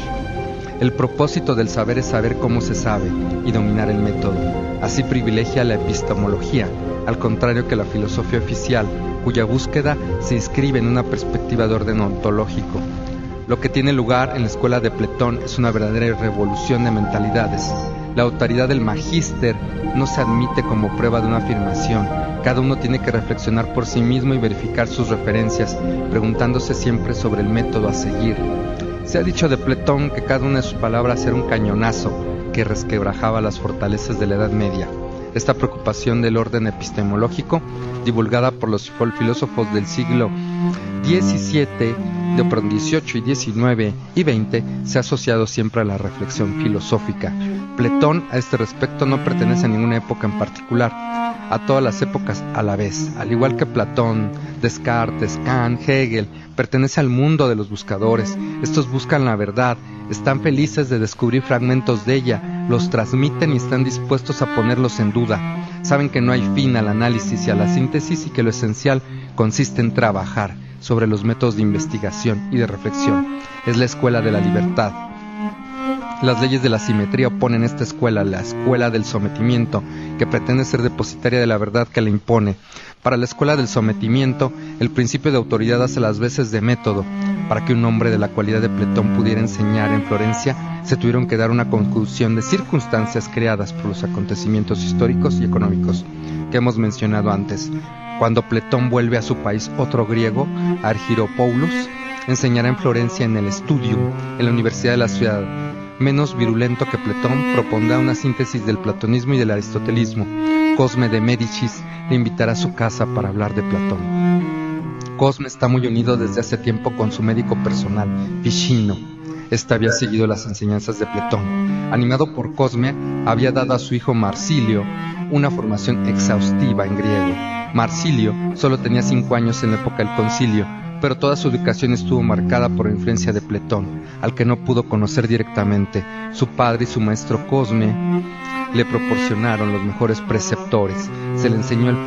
El propósito del saber es saber cómo se sabe y dominar el método. Así privilegia la epistemología, al contrario que la filosofía oficial, cuya búsqueda se inscribe en una perspectiva de orden ontológico. Lo que tiene lugar en la escuela de Platón es una verdadera revolución de mentalidades. La autoridad del magíster no se admite como prueba de una afirmación. Cada uno tiene que reflexionar por sí mismo y verificar sus referencias, preguntándose siempre sobre el método a seguir. Se ha dicho de Platón que cada una de sus palabras era un cañonazo que resquebrajaba las fortalezas de la Edad Media. Esta preocupación del orden epistemológico, divulgada por los filósofos del siglo XVII, XVIII y XIX y XX, se ha asociado siempre a la reflexión filosófica. Platón, a este respecto, no pertenece a ninguna época en particular, a todas las épocas a la vez. Al igual que Platón, Descartes, Kant, Hegel, pertenece al mundo de los buscadores. Estos buscan la verdad, están felices de descubrir fragmentos de ella, los transmiten y están dispuestos a ponerlos en duda. Saben que no hay fin al análisis y a la síntesis y que lo esencial consiste en trabajar sobre los métodos de investigación y de reflexión. Es la escuela de la libertad. Las leyes de la simetría oponen esta escuela a la escuela del sometimiento, que pretende ser depositaria de la verdad que le impone. Para la escuela del sometimiento, el principio de autoridad hace las veces de método. Para que un hombre de la cualidad de Platón pudiera enseñar en Florencia, se tuvieron que dar una conjunción de circunstancias creadas por los acontecimientos históricos y económicos que hemos mencionado antes. Cuando Platón vuelve a su país, otro griego, Argyropoulos, enseñará en Florencia en el Studium, en la Universidad de la ciudad. Menos virulento que Platón, propondrá una síntesis del platonismo y del aristotelismo. Cosme de Médicis le invitará a su casa para hablar de Platón. Cosme está muy unido desde hace tiempo con su médico personal, Ficino. Este había seguido las enseñanzas de Platón. Animado por Cosme, había dado a su hijo Marsilio una formación exhaustiva en griego. Marsilio solo tenía 5 años en la época del concilio, pero toda su educación estuvo marcada por la influencia de Platón, al que no pudo conocer directamente. Su padre y su maestro Cosme le proporcionaron los mejores preceptores. Se le enseñó el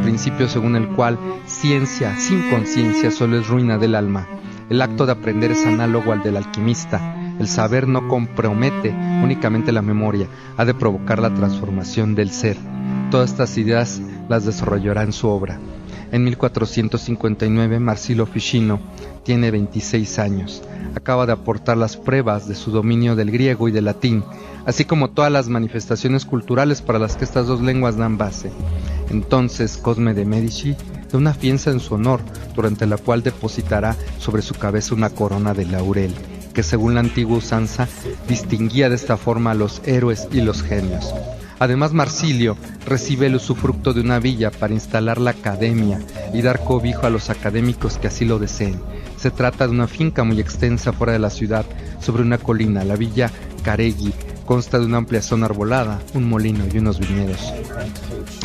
principio según el cual ciencia sin conciencia solo es ruina del alma. El acto de aprender es análogo al del alquimista. El saber no compromete únicamente la memoria, ha de provocar la transformación del ser. Todas estas ideas las desarrollará en su obra. En 1459, Marsilio Ficino tiene 26 años. Acaba de aportar las pruebas de su dominio del griego y del latín, así como todas las manifestaciones culturales para las que estas dos lenguas dan base. Entonces Cosme de Medici da una fianza en su honor, durante la cual depositará sobre su cabeza una corona de laurel, que según la antigua usanza distinguía de esta forma a los héroes y los genios. Además, Marsilio recibe el usufructo de una villa para instalar la academia y dar cobijo a los académicos que así lo deseen. Se trata de una finca muy extensa fuera de la ciudad, sobre una colina. La villa Careggi consta de una amplia zona arbolada, un molino y unos viñedos.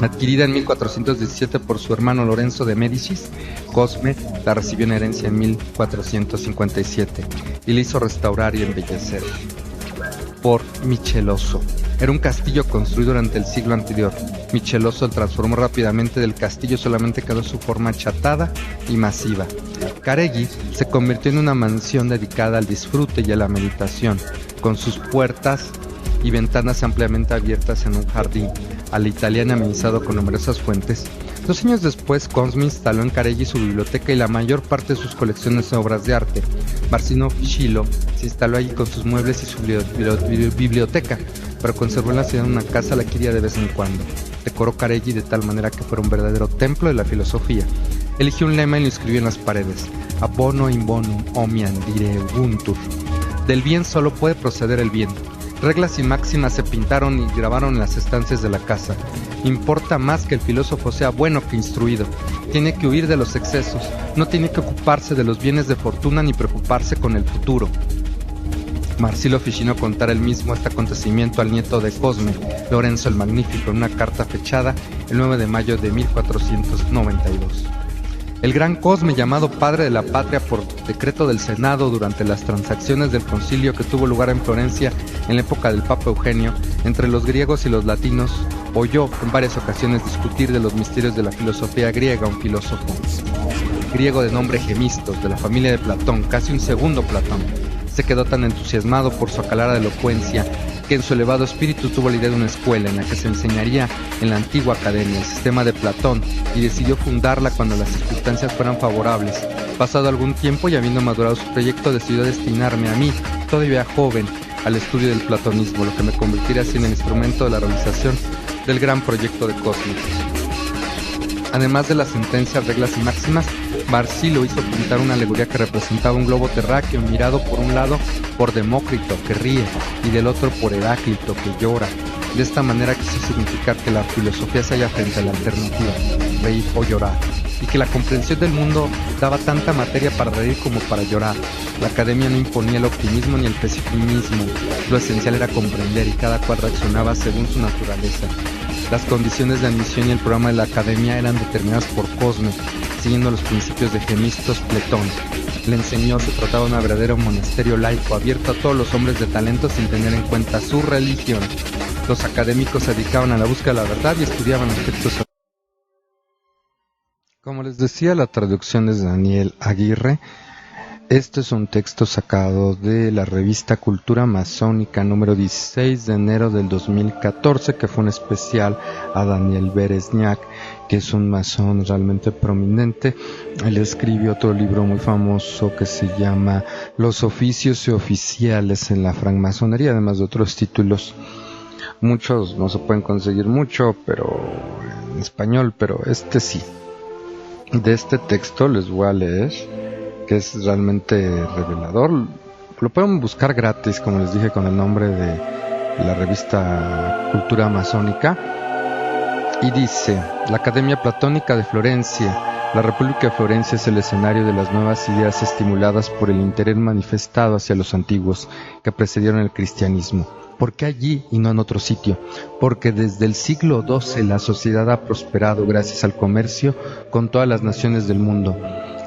Adquirida en 1417 por su hermano Lorenzo de Médicis, Cosme la recibió en herencia en 1457 y le hizo restaurar y embellecer. Por Micheloso. Era un castillo construido durante el siglo anterior. Micheloso lo transformó rápidamente del castillo, solamente quedó su forma achatada y masiva. Careggi se convirtió en una mansión dedicada al disfrute y a la meditación, con sus puertas y ventanas ampliamente abiertas en un jardín, a la italiana amenizado con numerosas fuentes. 2 años después, Cosme instaló en Careggi su biblioteca y la mayor parte de sus colecciones de obras de arte. Marsilio Ficino se instaló allí con sus muebles y su biblioteca, pero conservó en la ciudad una casa a la que iría de vez en cuando. Decoró Careggi de tal manera que fuera un verdadero templo de la filosofía. Eligió un lema y lo escribió en las paredes: Abono in bonum omnium direguntur. Del bien solo puede proceder el bien. Reglas y máximas se pintaron y grabaron en las estancias de la casa. Importa más que el filósofo sea bueno que instruido. Tiene que huir de los excesos, no tiene que ocuparse de los bienes de fortuna ni preocuparse con el futuro. Marsilio Ficino contara él mismo este acontecimiento al nieto de Cosme, Lorenzo el Magnífico, en una carta fechada el 9 de mayo de 1492. El gran Cosme, llamado padre de la patria por decreto del Senado durante las transacciones del concilio que tuvo lugar en Florencia en la época del Papa Eugenio, entre los griegos y los latinos, oyó en varias ocasiones discutir de los misterios de la filosofía griega un filósofo griego de nombre Gemistos, de la familia de Platón, casi un segundo Platón. Se quedó tan entusiasmado por su acalorada elocuencia que en su elevado espíritu tuvo la idea de una escuela en la que se enseñaría en la antigua academia el sistema de Platón, y decidió fundarla cuando las circunstancias fueran favorables. Pasado algún tiempo y habiendo madurado su proyecto, decidió destinarme a mí, todavía joven, al estudio del platonismo, lo que me convertiría así en el instrumento de la realización del gran proyecto de Cosme. Además de las sentencias, reglas y máximas, Marsilio hizo pintar una alegoría que representaba un globo terráqueo mirado por un lado por Demócrito, que ríe, y del otro por Heráclito, que llora. De esta manera quiso significar que la filosofía se halla frente a la alternativa, reír o llorar, y que la comprensión del mundo daba tanta materia para reír como para llorar. La academia no imponía el optimismo ni el pesimismo, lo esencial era comprender, y cada cual reaccionaba según su naturaleza. Las condiciones de admisión y el programa de la academia eran determinadas por Cosme, siguiendo los principios de Gemistos Platón. Le enseñó, se trataba de un verdadero monasterio laico, abierto a todos los hombres de talento sin tener en cuenta su religión. Los académicos se dedicaban a la búsqueda de la verdad y estudiaban los textos. Como les decía, la traducción es de Daniel Aguirre. Este es un texto sacado de la revista Cultura Masónica número 16 de enero del 2014, que fue un especial a Daniel Berezniak, que es un masón realmente prominente. Él escribió otro libro muy famoso que se llama Los oficios y oficiales en la francmasonería, además de otros títulos. Muchos no se pueden conseguir mucho, pero en español, pero este sí. De este texto les voy a leer, que es realmente revelador. Lo pueden buscar gratis, como les dije, con el nombre de la revista Cultura Masónica. Y dice: la Academia Platónica de Florencia. La República de Florencia es el escenario de las nuevas ideas estimuladas por el interés manifestado hacia los antiguos que precedieron el cristianismo. ¿Por qué allí y no en otro sitio? Porque desde el siglo XII la sociedad ha prosperado gracias al comercio con todas las naciones del mundo.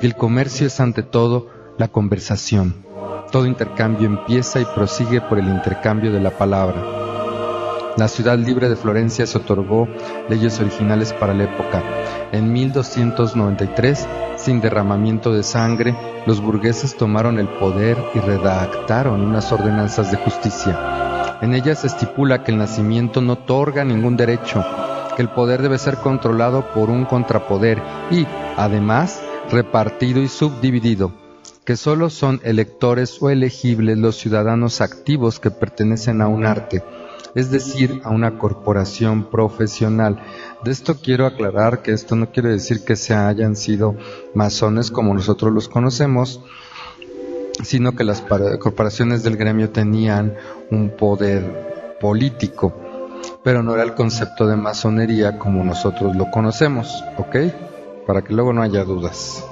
Y el comercio es ante todo la conversación. Todo intercambio empieza y prosigue por el intercambio de la palabra. La ciudad libre de Florencia se otorgó leyes originales para la época. En 1293, sin derramamiento de sangre, los burgueses tomaron el poder y redactaron unas ordenanzas de justicia. En ellas se estipula que el nacimiento no otorga ningún derecho, que el poder debe ser controlado por un contrapoder y, además, repartido y subdividido, que solo son electores o elegibles los ciudadanos activos que pertenecen a un arte, es decir, a una corporación profesional. De esto quiero aclarar que esto no quiere decir que se hayan sido masones como nosotros los conocemos, sino que las corporaciones del gremio tenían un poder político, pero no era el concepto de masonería como nosotros lo conocemos, ¿ok? Para que luego no haya dudas.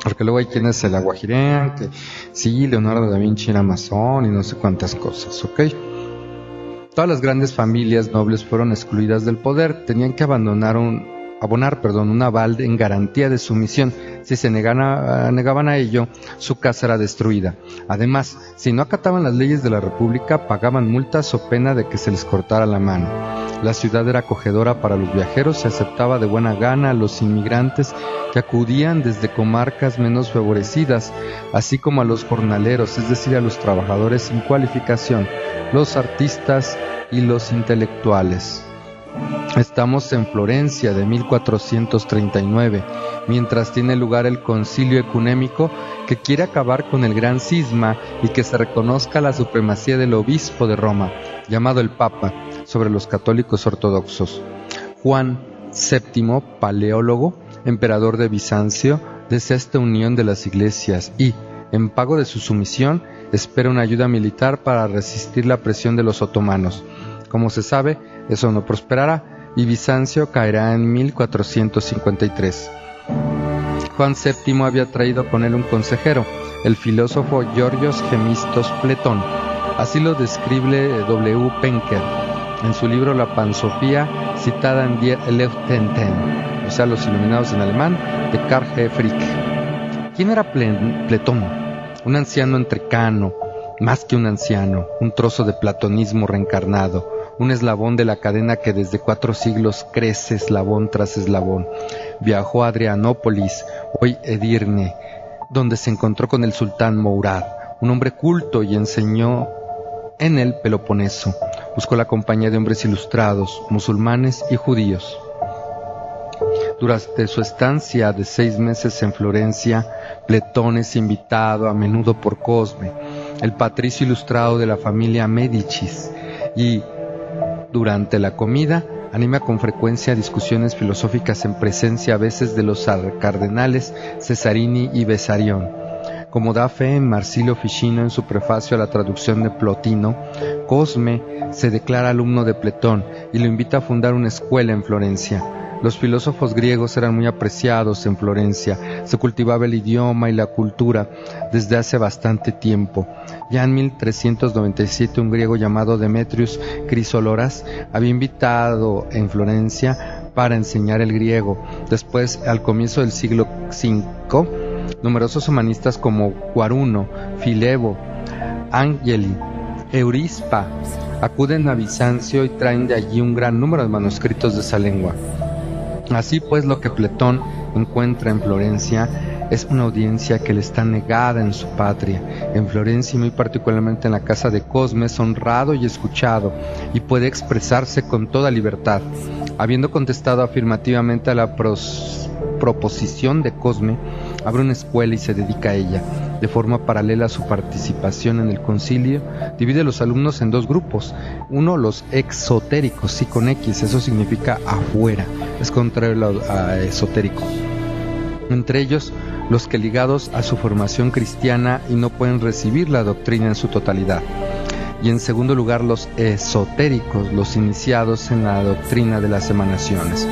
Porque luego hay quienes se la guajirean, que sí, Leonardo da Vinci era masón y no sé cuántas cosas, ¿ok? Todas las grandes familias nobles fueron excluidas del poder, tenían que abonar un aval en garantía de sumisión. Si se negaban a ello, su casa era destruida. Además, si no acataban las leyes de la República, pagaban multas o pena de que se les cortara la mano. La ciudad era acogedora para los viajeros y aceptaba de buena gana a los inmigrantes que acudían desde comarcas menos favorecidas, así como a los jornaleros, es decir, a los trabajadores sin cualificación, los artistas y los intelectuales. Estamos en Florencia de 1439, mientras tiene lugar el concilio ecuménico que quiere acabar con el gran cisma y que se reconozca la supremacía del obispo de Roma, llamado el Papa, sobre los católicos ortodoxos. Juan VII, paleólogo, emperador de Bizancio, desea esta unión de las iglesias y, en pago de su sumisión, espera una ayuda militar para resistir la presión de los otomanos. Como se sabe, eso no prosperará y Bizancio caerá en 1453. Juan VII había traído con él un consejero, el filósofo Georgios Gemistos Platón. Así lo describe W. Penker en su libro La Pansopía, citada en Die Eleutenten, o sea, Los Iluminados en alemán, de Karl G. Frick. ¿Quién era Platón? Un anciano entrecano, más que un anciano, un trozo de platonismo reencarnado, un eslabón de la cadena que desde 4 siglos crece eslabón tras eslabón. Viajó a Adrianópolis, hoy Edirne, donde se encontró con el sultán Mourad, un hombre culto, y enseñó en el Peloponeso. Buscó la compañía de hombres ilustrados, musulmanes y judíos. Durante su estancia de 6 meses en Florencia, Platón es invitado a menudo por Cosme, el patricio ilustrado de la familia Médicis, y durante la comida anima con frecuencia discusiones filosóficas en presencia a veces de los cardenales Cesarini y Bessarion. Como da fe en Marsilio Ficino en su prefacio a la traducción de Plotino, Cosme se declara alumno de Platón y lo invita a fundar una escuela en Florencia. Los filósofos griegos eran muy apreciados en Florencia, se cultivaba el idioma y la cultura desde hace bastante tiempo. Ya en 1397 un griego llamado Demetrius Crisoloras había invitado en Florencia para enseñar el griego. Después, al comienzo del siglo V, numerosos humanistas como Guaruno, Filebo, Angeli, Eurispa acuden a Bizancio y traen de allí un gran número de manuscritos de esa lengua. Así pues, lo que Platón encuentra en Florencia es una audiencia que le está negada en su patria. En Florencia, y muy particularmente en la casa de Cosme, es honrado y escuchado y puede expresarse con toda libertad. Habiendo contestado afirmativamente a la proposición de Cosme, abre una escuela y se dedica a ella. De forma paralela a su participación en el concilio, divide a los alumnos en 2 grupos. Uno, los exotéricos, sí con X, eso significa afuera, es contrario a esotérico. Entre ellos, los que ligados a su formación cristiana y no pueden recibir la doctrina en su totalidad. Y en segundo lugar, los esotéricos, los iniciados en la doctrina de las emanaciones.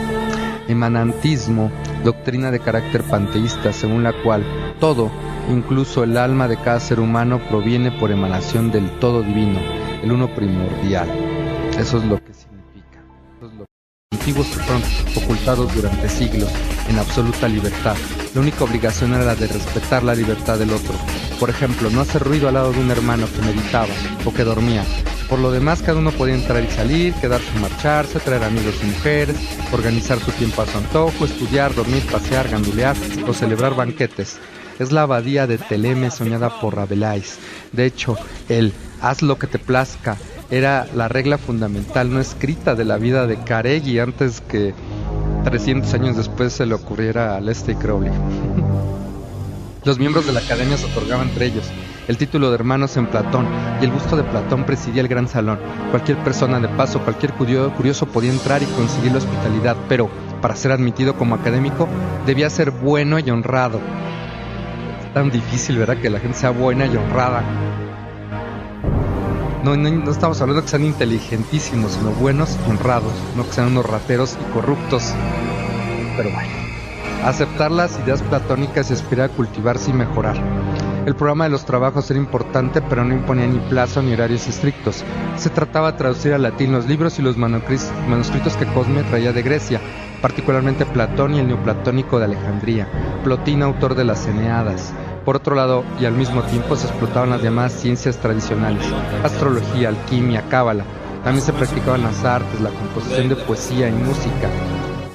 Emanantismo, doctrina de carácter panteísta, según la cual todo, incluso el alma de cada ser humano, proviene por emanación del todo divino, el uno primordial. Eso es lo que significa. Eso es lo que los antiguos que fueron ocultados durante siglos en absoluta libertad. La única obligación era la de respetar la libertad del otro. Por ejemplo, no hacer ruido al lado de un hermano que meditaba o que dormía. Por lo demás, cada uno podía entrar y salir, quedarse y marcharse, traer amigos y mujeres, organizar su tiempo a su antojo, estudiar, dormir, pasear, gandulear o celebrar banquetes. Es la abadía de Teleme soñada por Rabelais. De hecho, el haz lo que te plazca era la regla fundamental no escrita de la vida de Caregui antes que 300 años después se le ocurriera a Aleister Crowley. Los miembros de la academia se otorgaban entre ellos el título de hermanos en Platón, y el busto de Platón presidía el gran salón. Cualquier persona de paso, cualquier curioso podía entrar y conseguir la hospitalidad, pero para ser admitido como académico debía ser bueno y honrado. Es tan difícil, ¿verdad?, que la gente sea buena y honrada. No estamos hablando que sean inteligentísimos, sino buenos y honrados, no que sean unos rateros y corruptos. Pero bueno, aceptar las ideas platónicas y aspirar a cultivarse y mejorar. El programa de los trabajos era importante, pero no imponía ni plazo ni horarios estrictos. Se trataba de traducir al latín los libros y los manuscritos que Cosme traía de Grecia, particularmente Platón y el neoplatónico de Alejandría, Plotino, autor de las Eneadas. Por otro lado, y al mismo tiempo, se explotaban las llamadas ciencias tradicionales, astrología, alquimia, cábala. También se practicaban las artes, la composición de poesía y música.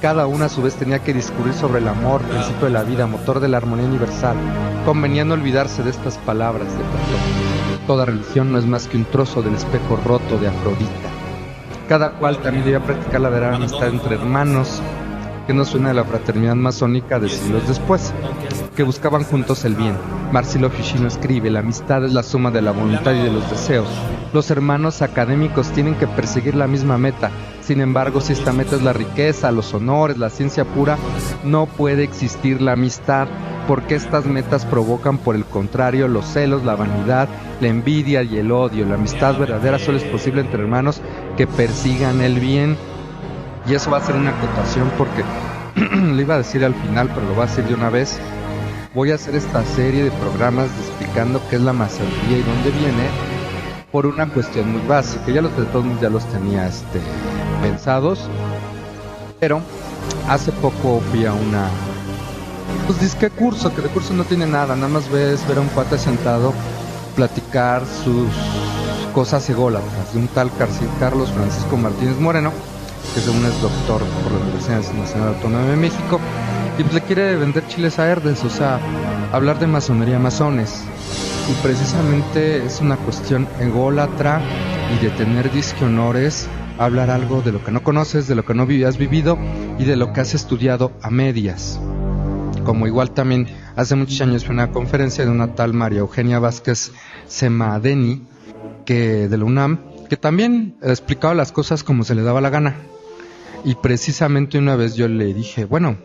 Cada una a su vez tenía que discurrir sobre el amor, principio de la vida, motor de la armonía universal. Convenía no olvidarse de estas palabras de Platón. Toda religión no es más que un trozo del espejo roto de Afrodita. Cada cual también debía practicar la verdadera amistad entre hermanos, que no suena de la fraternidad masónica de siglos después, que buscaban juntos el bien. Marsilio Ficino escribe: la amistad es la suma de la voluntad y de los deseos. Los hermanos académicos tienen que perseguir la misma meta. Sin embargo, si esta meta es la riqueza, los honores, la ciencia pura, no puede existir la amistad, porque estas metas provocan, por el contrario, los celos, la vanidad, la envidia y el odio. La amistad verdadera solo es posible entre hermanos que persigan el bien. Y eso va a ser una acotación porque le iba a decir al final, pero lo voy a decir de una vez. Voy a hacer esta serie de programas explicando qué es la masonería y dónde viene, por una cuestión muy básica. Ya los tenía pensados, pero hace poco fui a una disque curso, que de curso no tiene nada más ves ver a un cuate sentado platicar sus cosas ególatras de un tal Carlos Francisco Martínez Moreno, que según es doctor por la Universidad Nacional Autónoma de México, y pues le quiere vender chiles a verdes, o sea, hablar de masonería, masones. Y precisamente es una cuestión ególatra y de tener disque honores, hablar algo de lo que no conoces, de lo que no has vivido y de lo que has estudiado a medias. Como igual también hace muchos años fue una conferencia de una tal María Eugenia Vázquez Semadeni, que de la UNAM, que también explicaba las cosas como se le daba la gana. Y precisamente una vez yo le dije, bueno,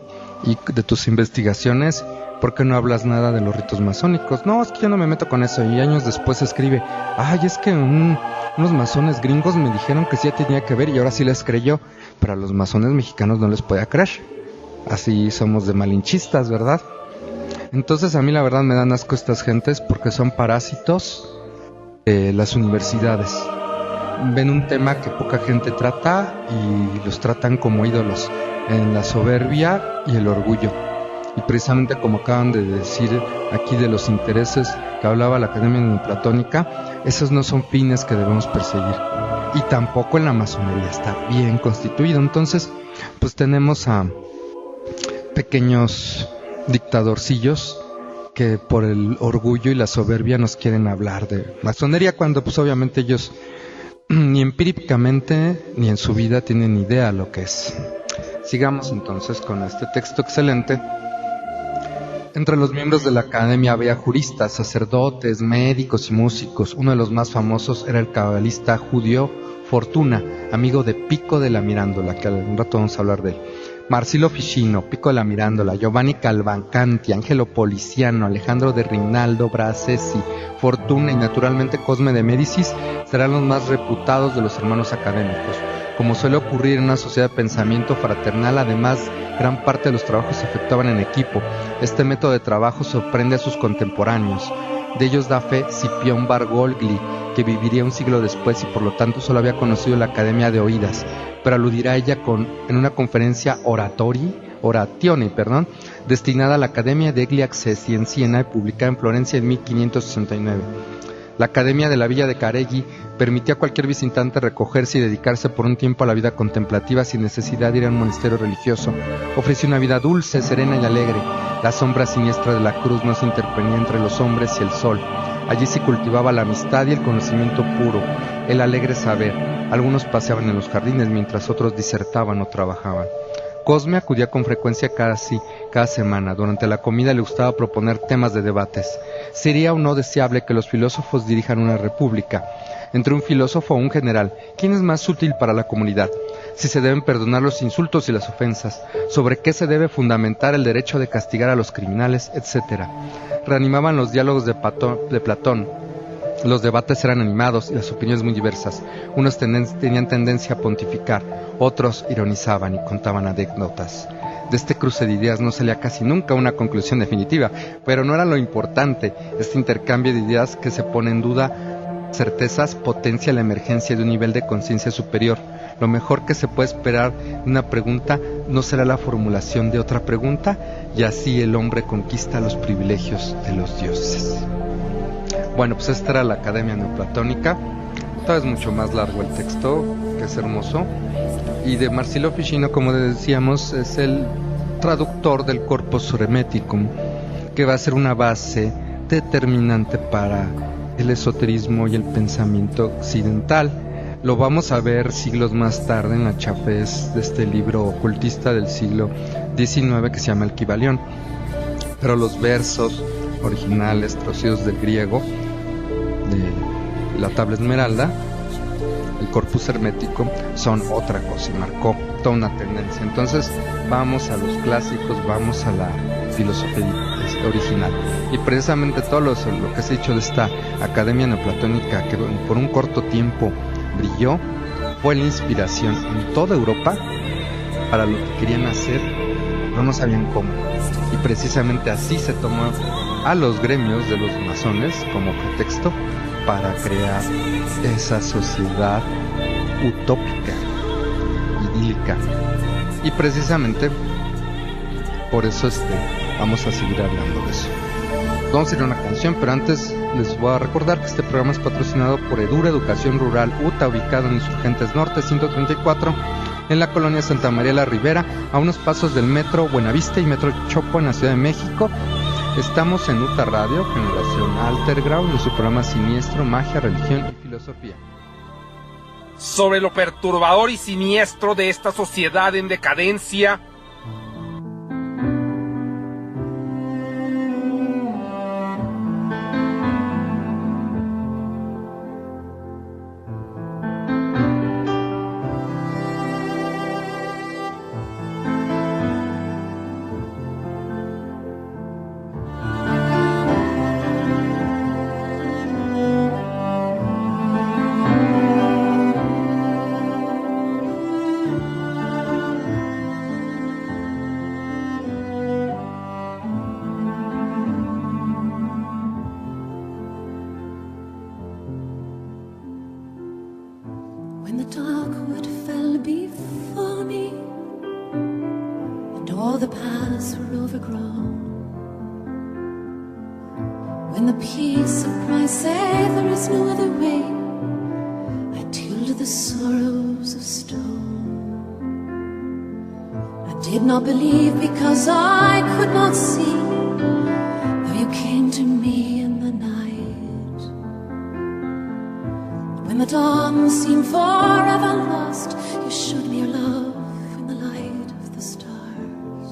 ¿y de tus investigaciones por qué no hablas nada de los ritos masónicos? No, es que yo no me meto con eso. Y años después escribe, ay, es que unos masones gringos me dijeron que sí tenía que ver y ahora sí les creyó, pero a los masones mexicanos no les podía creer. Así somos de malinchistas, ¿verdad? Entonces a mí la verdad me dan asco estas gentes porque son parásitos de las universidades. Ven un tema que poca gente trata y los tratan como ídolos, en la soberbia y el orgullo. Y precisamente como acaban de decir aquí de los intereses que hablaba la Academia Neoplatónica, esos no son fines que debemos perseguir. Y tampoco en la masonería está bien constituido. Entonces, pues tenemos a pequeños dictadorcillos que por el orgullo y la soberbia nos quieren hablar de masonería, cuando pues obviamente ellos ni empíricamente ni en su vida tienen idea de lo que es. Sigamos entonces con este texto excelente. Entre los miembros de la academia había juristas, sacerdotes, médicos y músicos. Uno de los más famosos era el cabalista judío Fortuna, amigo de Pico de la Mirandola, que un rato vamos a hablar de él. Marsilio Ficino, Pico de la Mirandola, Giovanni Cavalcanti, Angelo Poliziano, Alejandro de Rinaldo Bracesi, Fortuna y naturalmente Cosme de Médicis serán los más reputados de los hermanos académicos. Como suele ocurrir en una sociedad de pensamiento fraternal, además, gran parte de los trabajos se efectuaban en equipo. Este método de trabajo sorprende a sus contemporáneos. De ellos da fe Scipión Bargolgli, que viviría un siglo después y por lo tanto solo había conocido la Academia de Oídas, pero aludirá a ella en una conferencia oratione, destinada a la Academia degli Accesi en Siena y publicada en Florencia en 1569. La Academia de la Villa de Careggi permitía a cualquier visitante recogerse y dedicarse por un tiempo a la vida contemplativa sin necesidad de ir a un monasterio religioso. Ofrecía una vida dulce, serena y alegre. La sombra siniestra de la cruz no se interponía entre los hombres y el sol. Allí se cultivaba la amistad y el conocimiento puro, el alegre saber. Algunos paseaban en los jardines mientras otros disertaban o trabajaban. Cosme acudía con frecuencia cada semana. Durante la comida le gustaba proponer temas de debates. ¿Sería o no deseable que los filósofos dirijan una república? Entre un filósofo o un general, ¿quién es más útil para la comunidad? Si se deben perdonar los insultos y las ofensas, sobre qué se debe fundamentar el derecho de castigar a los criminales, etc. Reanimaban los diálogos de Platón. Los debates eran animados y las opiniones muy diversas. Unos tenían tendencia a pontificar, otros ironizaban y contaban anécdotas. De este cruce de ideas no salía casi nunca una conclusión definitiva, pero no era lo importante. Este intercambio de ideas que se pone en duda certezas potencia la emergencia de un nivel de conciencia superior. Lo mejor que se puede esperar de una pregunta no será la formulación de otra pregunta, y así el hombre conquista los privilegios de los dioses. Bueno, pues esta era la Academia Neoplatónica. Tal vez mucho más largo el texto, que es hermoso. Y de Marsilio Ficino, como decíamos, es el traductor del Corpus Hermeticum, que va a ser una base determinante para el esoterismo y el pensamiento occidental. Lo vamos a ver siglos más tarde en la chafez de este libro ocultista del siglo XIX que se llama El Kybalión. Pero los versos originales, traducidos del griego, de la tabla esmeralda, el corpus hermético, son otra cosa y marcó toda una tendencia. Entonces vamos a los clásicos, vamos a la filosofía original, y precisamente todo lo que se ha dicho de esta Academia Neoplatónica, que por un corto tiempo brilló, fue la inspiración en toda Europa para lo que querían hacer, pero no sabían cómo, y precisamente así se tomó a los gremios de los masones como pretexto para crear esa sociedad utópica, idílica. Y precisamente por eso vamos a seguir hablando de eso. Vamos a ir a una canción, pero antes les voy a recordar que este programa es patrocinado por Edura Educación Rural UTA, ubicado en Insurgentes Norte 134, en la colonia Santa María la Ribera, a unos pasos del Metro Buenavista y Metro Chopo en la Ciudad de México. Estamos en UTA Radio, Generación Alterground, en su programa Siniestro, Magia, Religión y Filosofía. Sobre lo perturbador y siniestro de esta sociedad en decadencia, when the darkwood fell before me, and all the paths were overgrown, when the peace of Christ said there is no other way, I tilled the sorrows of stone. I did not believe because I could not see, though you came to me in the night. When the dawn seemed forever lost, you showed me your love in the light of the stars.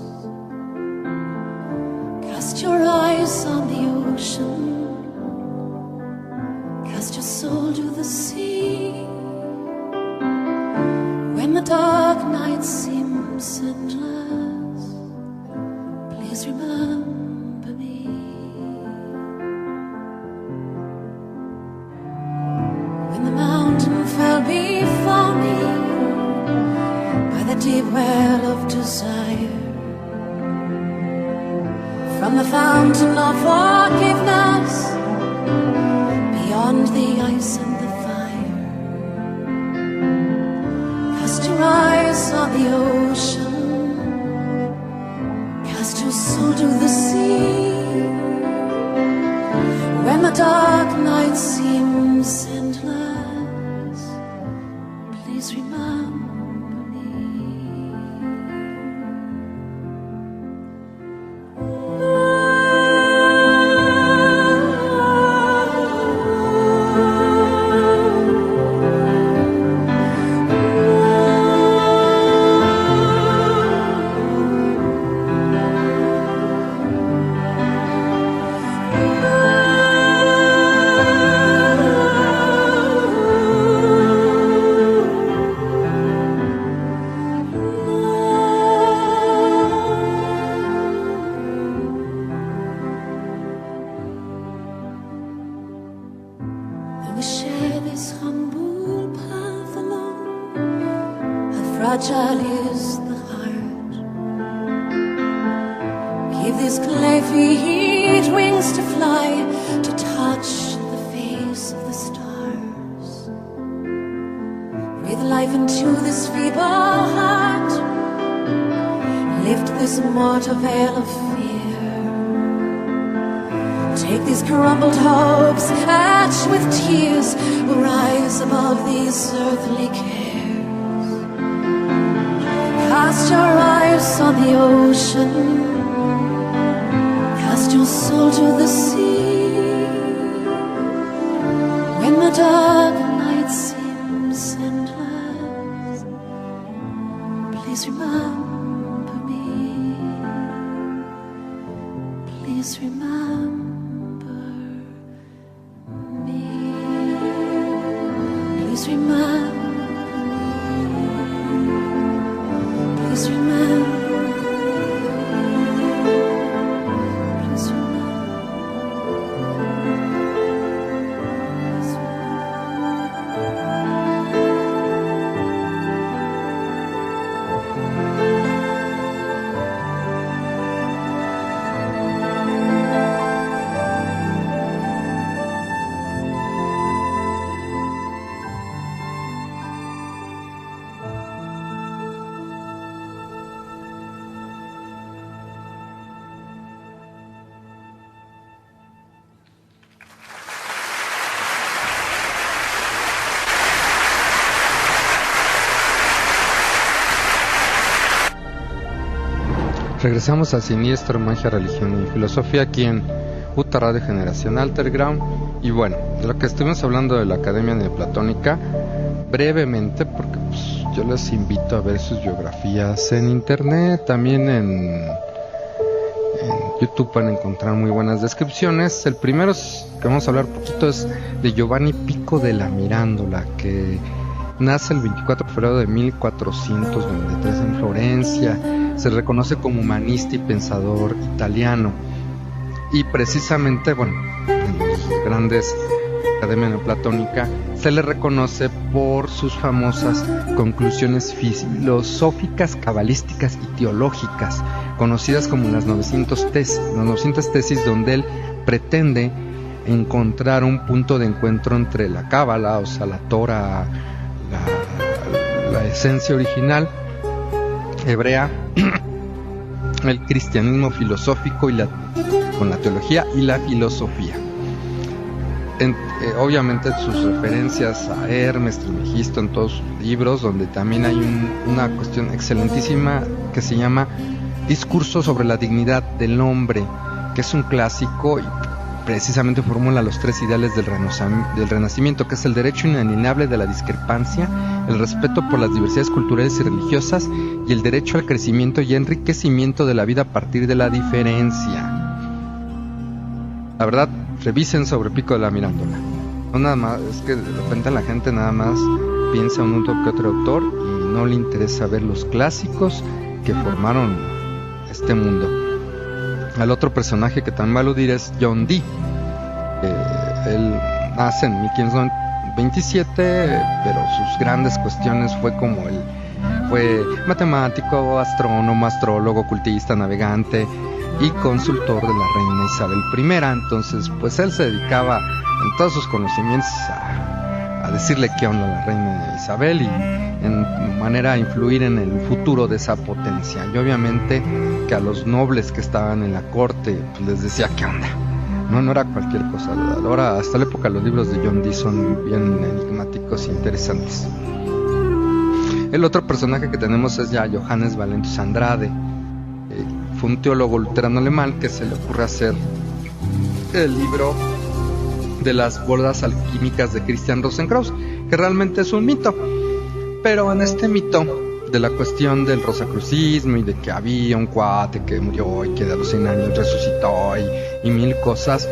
Cast your eyes on the ocean, cast your soul to the sea. When the dark night seems endless, please remember me. When the mountain fell before me, deep well of desire. From the fountain of forgiveness, beyond the ice and the fire. Cast your eyes on the ocean, cast your soul to the sea. When the dark night seems endless, please remember me. We share this humble path alone. How fragile is the heart. Give these clay feet wings to fly, to touch the face of the stars. Breathe life into this feeble heart. Lift this mortal veil of fear. Take these crumbled hopes, etched with tears, will rise above these earthly cares. Cast your eyes on the ocean, cast your soul to the sea. When the dark night seems endless, please remember me. Please remember. Please remember me. Please remember. Please remember. Please Regresamos a Siniestro, Magia, Religión y Filosofía aquí en Uta Radio Generación Alterground. Y bueno, de lo que estuvimos hablando de la Academia Neoplatónica, brevemente, porque pues, yo les invito a ver sus biografías en internet, también en YouTube pueden encontrar muy buenas descripciones. El primero que vamos a hablar un poquito es de Giovanni Pico della Mirandola, que nace el 24 de febrero de 1493 en Florencia. Se reconoce como humanista y pensador italiano. Y precisamente, bueno, en los grandes Academia Neoplatónica se le reconoce por sus famosas conclusiones filosóficas, cabalísticas y teológicas, conocidas como las 900 tesis, donde él pretende encontrar un punto de encuentro entre la cábala, o sea, la Torah, la esencia original hebrea, el cristianismo filosófico y con la teología y la filosofía. Obviamente sus referencias a Hermes Trismegisto en todos sus libros, donde también hay una cuestión excelentísima que se llama Discurso sobre la dignidad del hombre, que es un clásico y precisamente formula los tres ideales del Renacimiento, que es el derecho inalienable de la discrepancia, el respeto por las diversidades culturales y religiosas y el derecho al crecimiento y enriquecimiento de la vida a partir de la diferencia. La verdad, revisen sobre Pico della Mirandola. No nada más, es que de repente la gente nada más piensa en un que otro autor y no le interesa ver los clásicos que formaron este mundo. El otro personaje que también va a aludir es John Dee. Él nace en 1527, pero sus grandes cuestiones fue como el fue matemático, astrónomo, astrólogo, ocultista, navegante y consultor de la reina Isabel I. Entonces, pues él se dedicaba en todos sus conocimientos a decirle qué onda a la reina Isabel y en manera a influir en el futuro de esa potencia. Y obviamente que a los nobles que estaban en la corte pues les decía qué onda. No era cualquier cosa. Ahora, hasta la época, los libros de John Dee son bien enigmáticos e interesantes. El otro personaje que tenemos es ya Johannes Valentus Andrade. Fue un teólogo luterano alemán que se le ocurre hacer el libro de las bodas alquímicas de Christian Rosenkraus, que realmente es un mito. Pero en este mito de la cuestión del rosacrucismo y de que había un cuate que murió y que de los 100 años resucitó y mil cosas,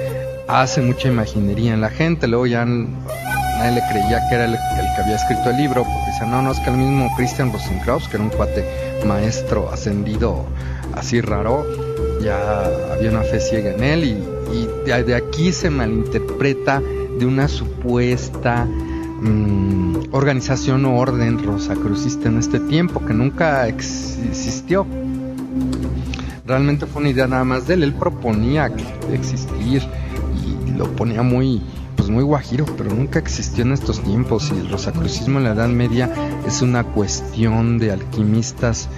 hace mucha imaginería en la gente. Luego ya nadie le creía que era el que había escrito el libro, porque decían, no, es que el mismo Christian Rosenkraus, que era un cuate maestro ascendido así raro, ya había una fe ciega en él, y de aquí se malinterpreta de una supuesta organización o orden rosacrucista en este tiempo, que nunca existió. Realmente fue una idea nada más de él proponía existir y lo ponía muy guajiro, pero nunca existió en estos tiempos. Y el rosacrucismo en la Edad Media es una cuestión de alquimistas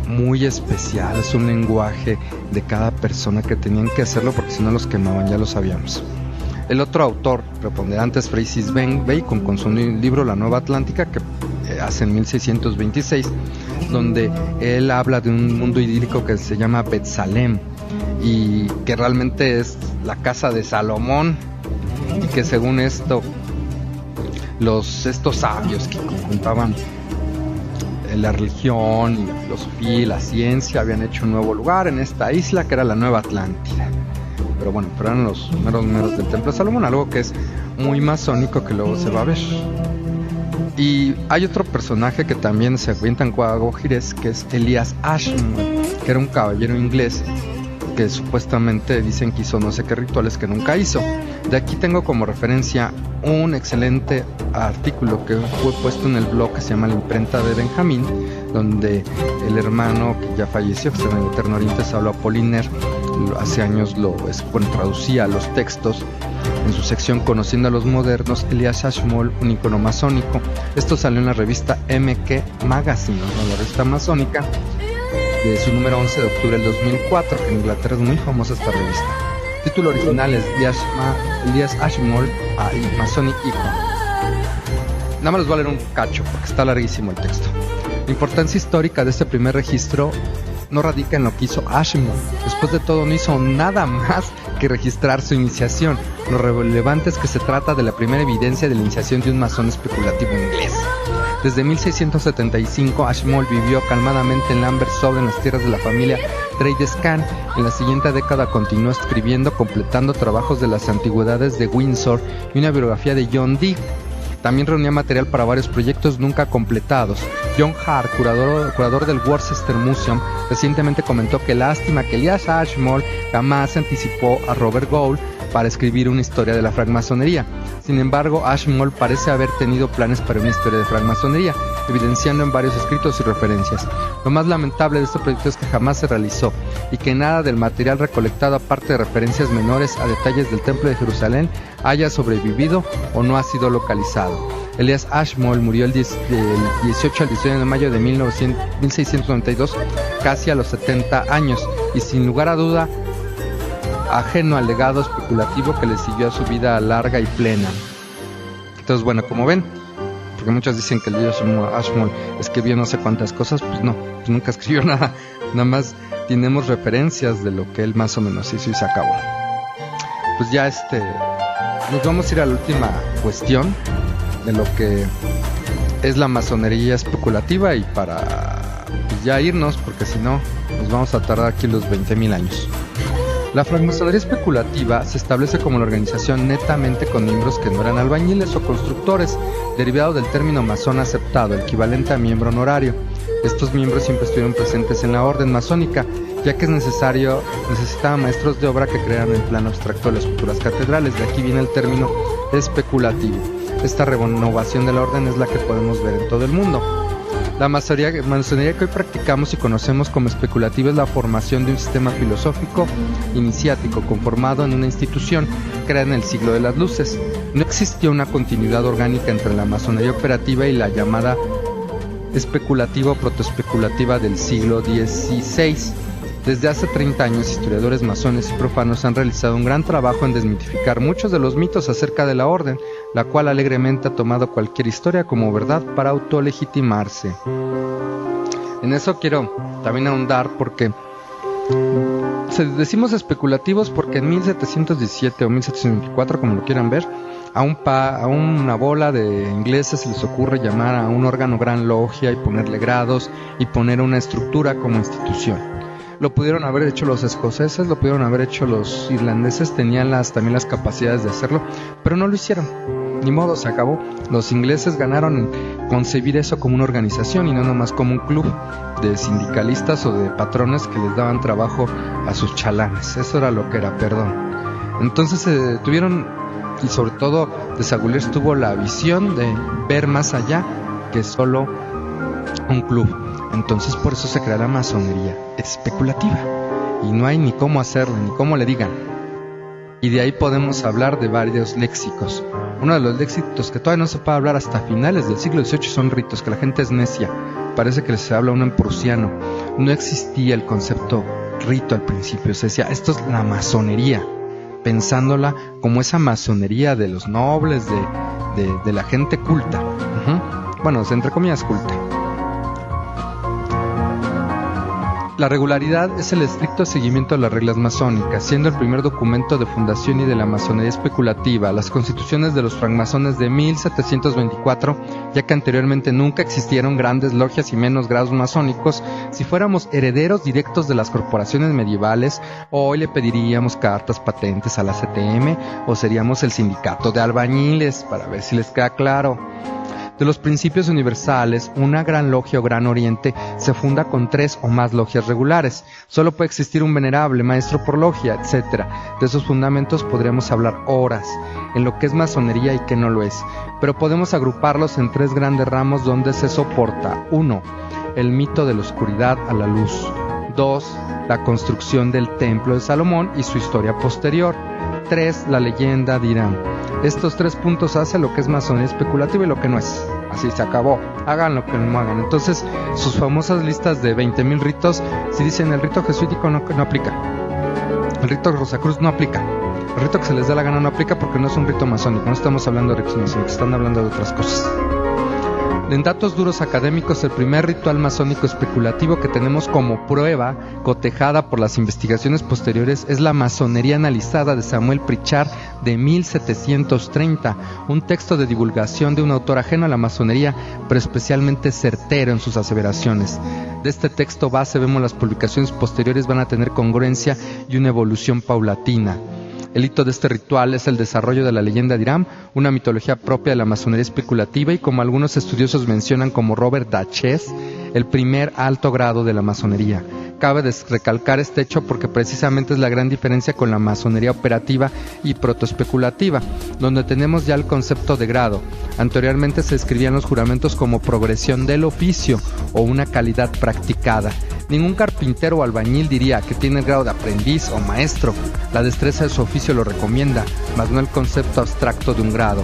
muy especial, es un lenguaje de cada persona que tenían que hacerlo, porque si no los quemaban, ya lo sabíamos. El otro autor preponderante es Francis Bacon con su libro La Nueva Atlántica, que hace en 1626, donde él habla de un mundo idílico que se llama Betsalem y que realmente es la casa de Salomón, y que según esto estos sabios que conjuntaban la religión y la filosofía y la ciencia habían hecho un nuevo lugar en esta isla que era la Nueva Atlántida. Pero eran los meros del Templo de Salomón, algo que es muy masónico, que luego se va a ver. Y hay otro personaje que también se cuenta en Guajires, que es Elias Ashmole, que era un caballero inglés que supuestamente dicen que hizo no sé qué rituales que nunca hizo. De aquí tengo como referencia un excelente artículo que fue puesto en el blog que se llama La Imprenta de Benjamín, donde el hermano que ya falleció, que está en el Eterno Oriente, Saulo Apollinaire, hace años traducía los textos en su sección Conociendo a los Modernos. Elias Ashmole, un icono masónico. Esto salió en la revista MK Magazine, ¿no? La revista masónica, de su número 11 de octubre del 2004, que en Inglaterra es muy famosa esta revista. El título original es Elias Ashmole, Masonic Icon. Nada más les voy a leer un cacho porque está larguísimo el texto. La importancia histórica de este primer registro no radica en lo que hizo Ashmole. Después de todo, no hizo nada más que registrar su iniciación. Lo relevante es que se trata de la primera evidencia de la iniciación de un masón especulativo inglés. Desde 1675, Ashmole vivió calmadamente en Lambertsov, en las tierras de la familia Treidescan. En la siguiente década continuó escribiendo, completando trabajos de las antigüedades de Windsor y una biografía de John Dee. También reunía material para varios proyectos nunca completados. John Hart, curador del Worcester Museum, recientemente comentó que lástima que Elias Ashmole jamás anticipó a Robert Gould para escribir una historia de la francmasonería. Sin embargo, Ashmole parece haber tenido planes para una historia de francmasonería, evidenciando en varios escritos y referencias. Lo más lamentable de este proyecto es que jamás se realizó y que nada del material recolectado, aparte de referencias menores a detalles del Templo de Jerusalén, haya sobrevivido o no ha sido localizado. Elias Ashmole murió el 18 al 19 de mayo de 1692, casi a los 70 años, y sin lugar a duda ajeno al legado especulativo que le siguió a su vida larga y plena. Entonces, como ven, porque muchos dicen que Elias Ashmole escribió no sé cuántas cosas, pues no, pues nunca escribió nada. Nada más tenemos referencias de lo que él más o menos hizo y se acabó. Pues ya nos vamos a ir a la última cuestión de lo que es la masonería especulativa, y para ya irnos, porque si no nos vamos a tardar aquí los 20,000 años. La francmasonería especulativa se establece como una organización netamente con miembros que no eran albañiles o constructores, derivado del término masón aceptado, equivalente a miembro honorario. Estos miembros siempre estuvieron presentes en la orden masónica, ya que necesitaba maestros de obra que crearan el plano abstracto de las futuras catedrales. De aquí viene el término especulativo. Esta renovación de la orden es la que podemos ver en todo el mundo. La masonería que hoy practicamos y conocemos como especulativa es la formación de un sistema filosófico iniciático conformado en una institución creada en el siglo de las luces. No existió una continuidad orgánica entre la masonería operativa y la llamada especulativa o protoespeculativa del siglo XVI. Desde hace 30 años, historiadores masones y profanos han realizado un gran trabajo en desmitificar muchos de los mitos acerca de la orden, la cual alegremente ha tomado cualquier historia como verdad para autolegitimarse. En eso quiero también ahondar porque decimos especulativos porque en 1717 o 1724, como lo quieran ver, a una bola de ingleses se les ocurre llamar a un órgano gran logia y ponerle grados y poner una estructura como institución. Lo pudieron haber hecho los escoceses, lo pudieron haber hecho los irlandeses, tenían también las capacidades de hacerlo, pero no lo hicieron. Ni modo, se acabó. Los ingleses ganaron en concebir eso como una organización y no nomás como un club de sindicalistas o de patrones que les daban trabajo a sus chalanes. Eso era lo que era, perdón. Entonces tuvieron, y sobre todo de Sagulers tuvo la visión de ver más allá que solo un club. Entonces por eso se crea la masonería especulativa y no hay ni cómo hacerlo, ni cómo le digan. Y de ahí podemos hablar de varios léxicos. Uno de los léxicos que todavía no se puede hablar hasta finales del siglo XVIII son ritos, que la gente es necia. Parece que se habla uno en prusiano. No existía el concepto rito al principio, se decía, esto es la masonería, pensándola como esa masonería de los nobles, de la gente culta. Bueno, entre comillas culta. La regularidad es el estricto seguimiento de las reglas masónicas, siendo el primer documento de fundación y de la masonería especulativa las constituciones de los francmasones de 1724, ya que anteriormente nunca existieron grandes logias y menos grados masónicos. Si fuéramos herederos directos de las corporaciones medievales, hoy le pediríamos cartas patentes a la CTM o seríamos el sindicato de albañiles, para ver si les queda claro. De los principios universales, una gran logia o gran oriente se funda con 3 o más logias regulares. Solo puede existir un venerable, maestro por logia, etc. De esos fundamentos podríamos hablar horas, en lo que es masonería y que no lo es. Pero podemos agruparlos en 3 grandes ramos donde se soporta. 1. El mito de la oscuridad a la luz. 2. La construcción del templo de Salomón y su historia posterior. 3. La leyenda de Irán. Estos 3 puntos hacen lo que es masonería especulativa y lo que no es. Así se acabó. Hagan lo que no hagan. Entonces, sus famosas listas de 20,000 ritos, si dicen el rito jesuítico no aplica. El rito Rosacruz no aplica. El rito que se les da la gana no aplica porque no es un rito masónico. No estamos hablando de ritos masónicos, están hablando de otras cosas. En datos duros académicos, el primer ritual masónico especulativo que tenemos como prueba, cotejada por las investigaciones posteriores, es la masonería analizada de Samuel Pritchard de 1730, un texto de divulgación de un autor ajeno a la masonería, pero especialmente certero en sus aseveraciones. De este texto base vemos las publicaciones posteriores van a tener congruencia y una evolución paulatina. El hito de este ritual es el desarrollo de la leyenda de Irán, una mitología propia de la masonería especulativa y como algunos estudiosos mencionan como Robert Dachès, el primer alto grado de la masonería. Cabe recalcar este hecho porque precisamente es la gran diferencia con la masonería operativa y protoespeculativa, donde tenemos ya el concepto de grado. Anteriormente se describían los juramentos como progresión del oficio o una calidad practicada. Ningún carpintero o albañil diría que tiene el grado de aprendiz o maestro. La destreza de su oficio lo recomienda, mas no el concepto abstracto de un grado.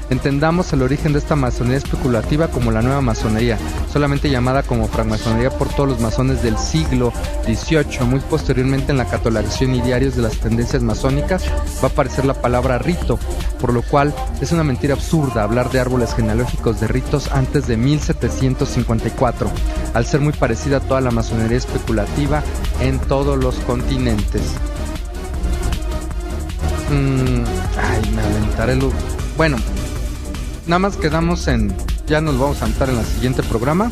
Entendamos el origen de esta masonería especulativa como la nueva masonería, solamente llamada como francmasonería por todos los masones del siglo XVIII. Muy posteriormente en la catalogación y diarios de las tendencias masónicas va a aparecer la palabra rito, por lo cual es una mentira absurda hablar de árboles genealógicos de ritos antes de 1754, al ser muy parecida a toda la masonería especulativa en todos los continentes. Me aventaré el... Bueno, nada más quedamos en... Ya nos vamos a entrar en el siguiente programa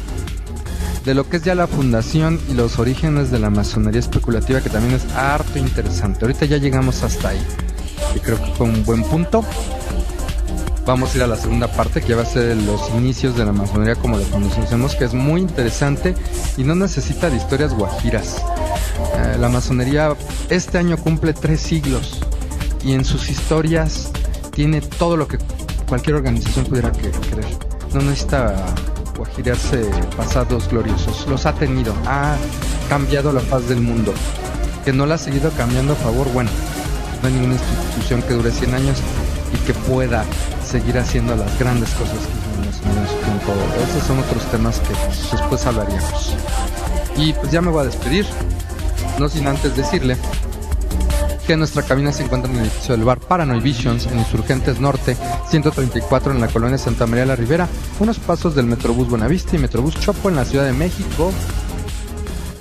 de lo que es ya la fundación y los orígenes de la masonería especulativa, que también es harto interesante. Ahorita ya llegamos hasta ahí y creo que fue un buen punto. Vamos a ir a la segunda parte, que ya va a ser los inicios de la masonería como la conocemos, que es muy interesante y no necesita de historias guajiras. La masonería este año cumple 3 siglos y en sus historias tiene todo lo que cualquier organización pudiera querer. No necesita guajirearse pasados gloriosos. Los ha tenido, ha cambiado la faz del mundo. Que no la ha seguido cambiando a favor, bueno, no hay ninguna institución que dure 100 años y que pueda seguir haciendo las grandes cosas que hicimos en su tiempo. Esos son otros temas que después hablaríamos. Y pues ya me voy a despedir, no sin antes decirle que nuestra cabina se encuentra en el edificio del bar Paranoid Visions, en Insurgentes Norte 134, en la colonia Santa María la Ribera, unos pasos del Metrobús Buenavista y Metrobús Chopo, en la Ciudad de México.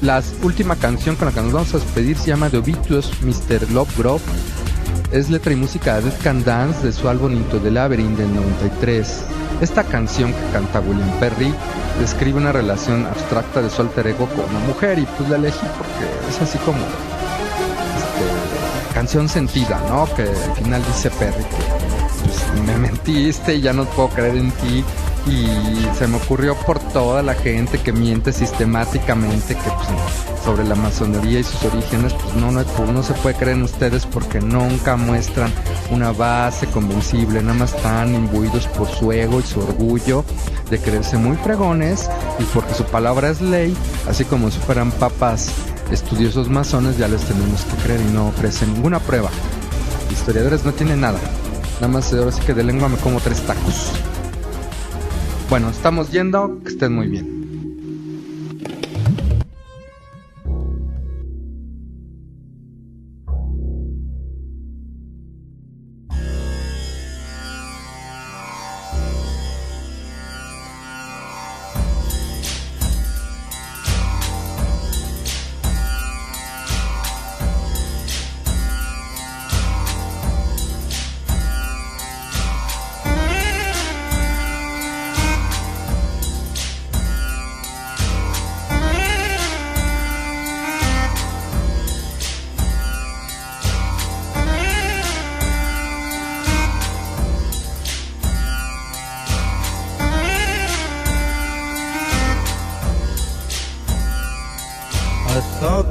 La última canción con la que nos vamos a despedir se llama The Obituous Mr. Love Grove. Es letra y música de Dead Can Dance, de su álbum Into the Labyrinth del 93. Esta canción que canta William Perry describe una relación abstracta de su alter ego con una mujer, y pues la elegí porque es así como canción sentida, ¿no? Que al final dice Perry que pues, me mentiste y ya no puedo creer en ti, y se me ocurrió por toda la gente que miente sistemáticamente que pues, sobre la masonería y sus orígenes, pues no se puede creer en ustedes porque nunca muestran una base convencible, nada más están imbuidos por su ego y su orgullo de creerse muy fregones, y porque su palabra es ley, así como si fueran papas estudiosos masones, ya les tenemos que creer y no ofrecen ninguna prueba. Historiadores no tienen nada más, ahora sí que de lengua me como 3 tacos. Bueno, estamos yendo, que estén muy bien.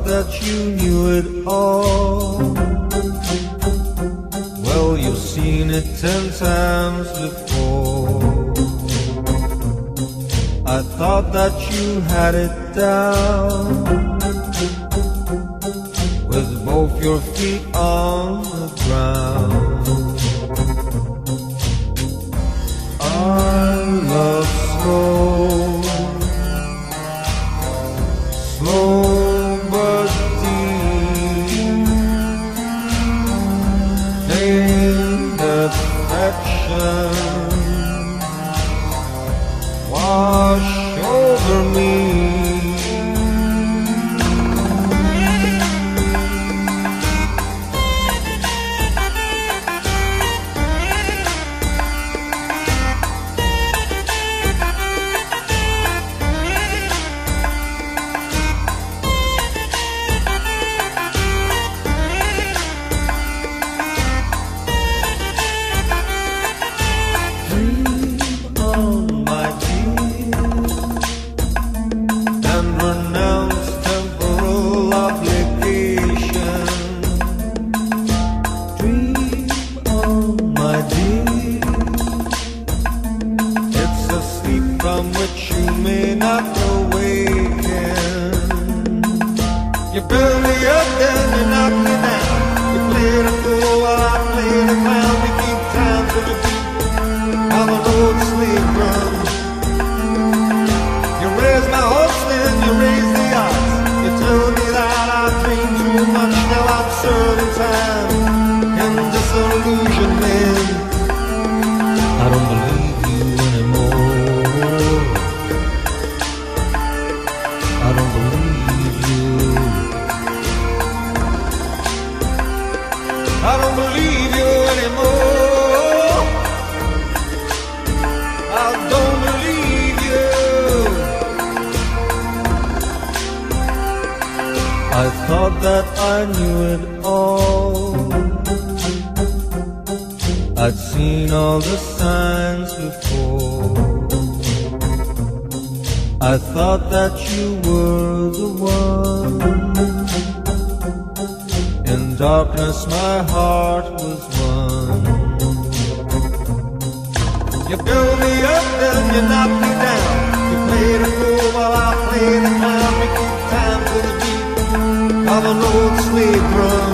That you knew it all. Well, you've seen it 10 times before. I thought that you had it down, with both your feet on the ground. I love slow, slow but deep, in affection wash over me. I thought that I knew it all. I'd seen all the signs before. I thought that you were the one. In darkness my heart was one. You build me up and you knock me down. You play the fool while I play the clown. We keep time to the beat of an old slave drum.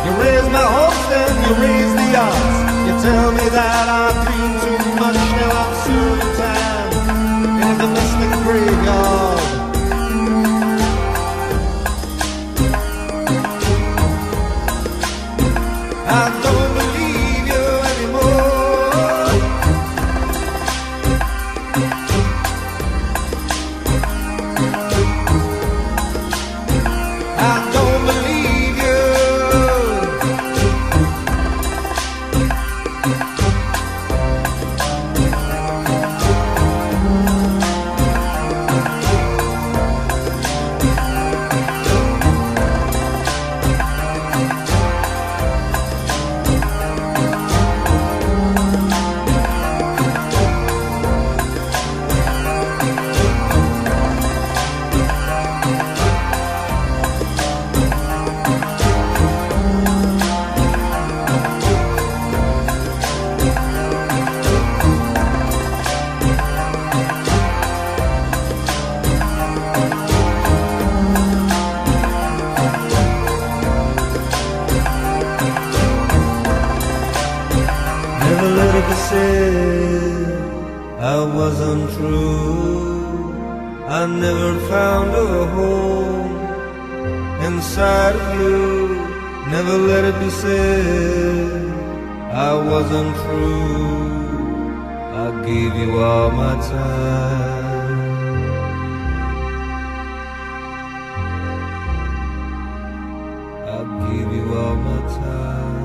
You raise my hopes and you raise the odds. You tell me that I dream too much. Now I'm serving time in a domestic graveyard. I don't believe you anymore. I don't believe you. Never let it be said I was untrue. I never found a home inside of you. Never let it be said I wasn't true. I gave you all my time. I gave you all my time.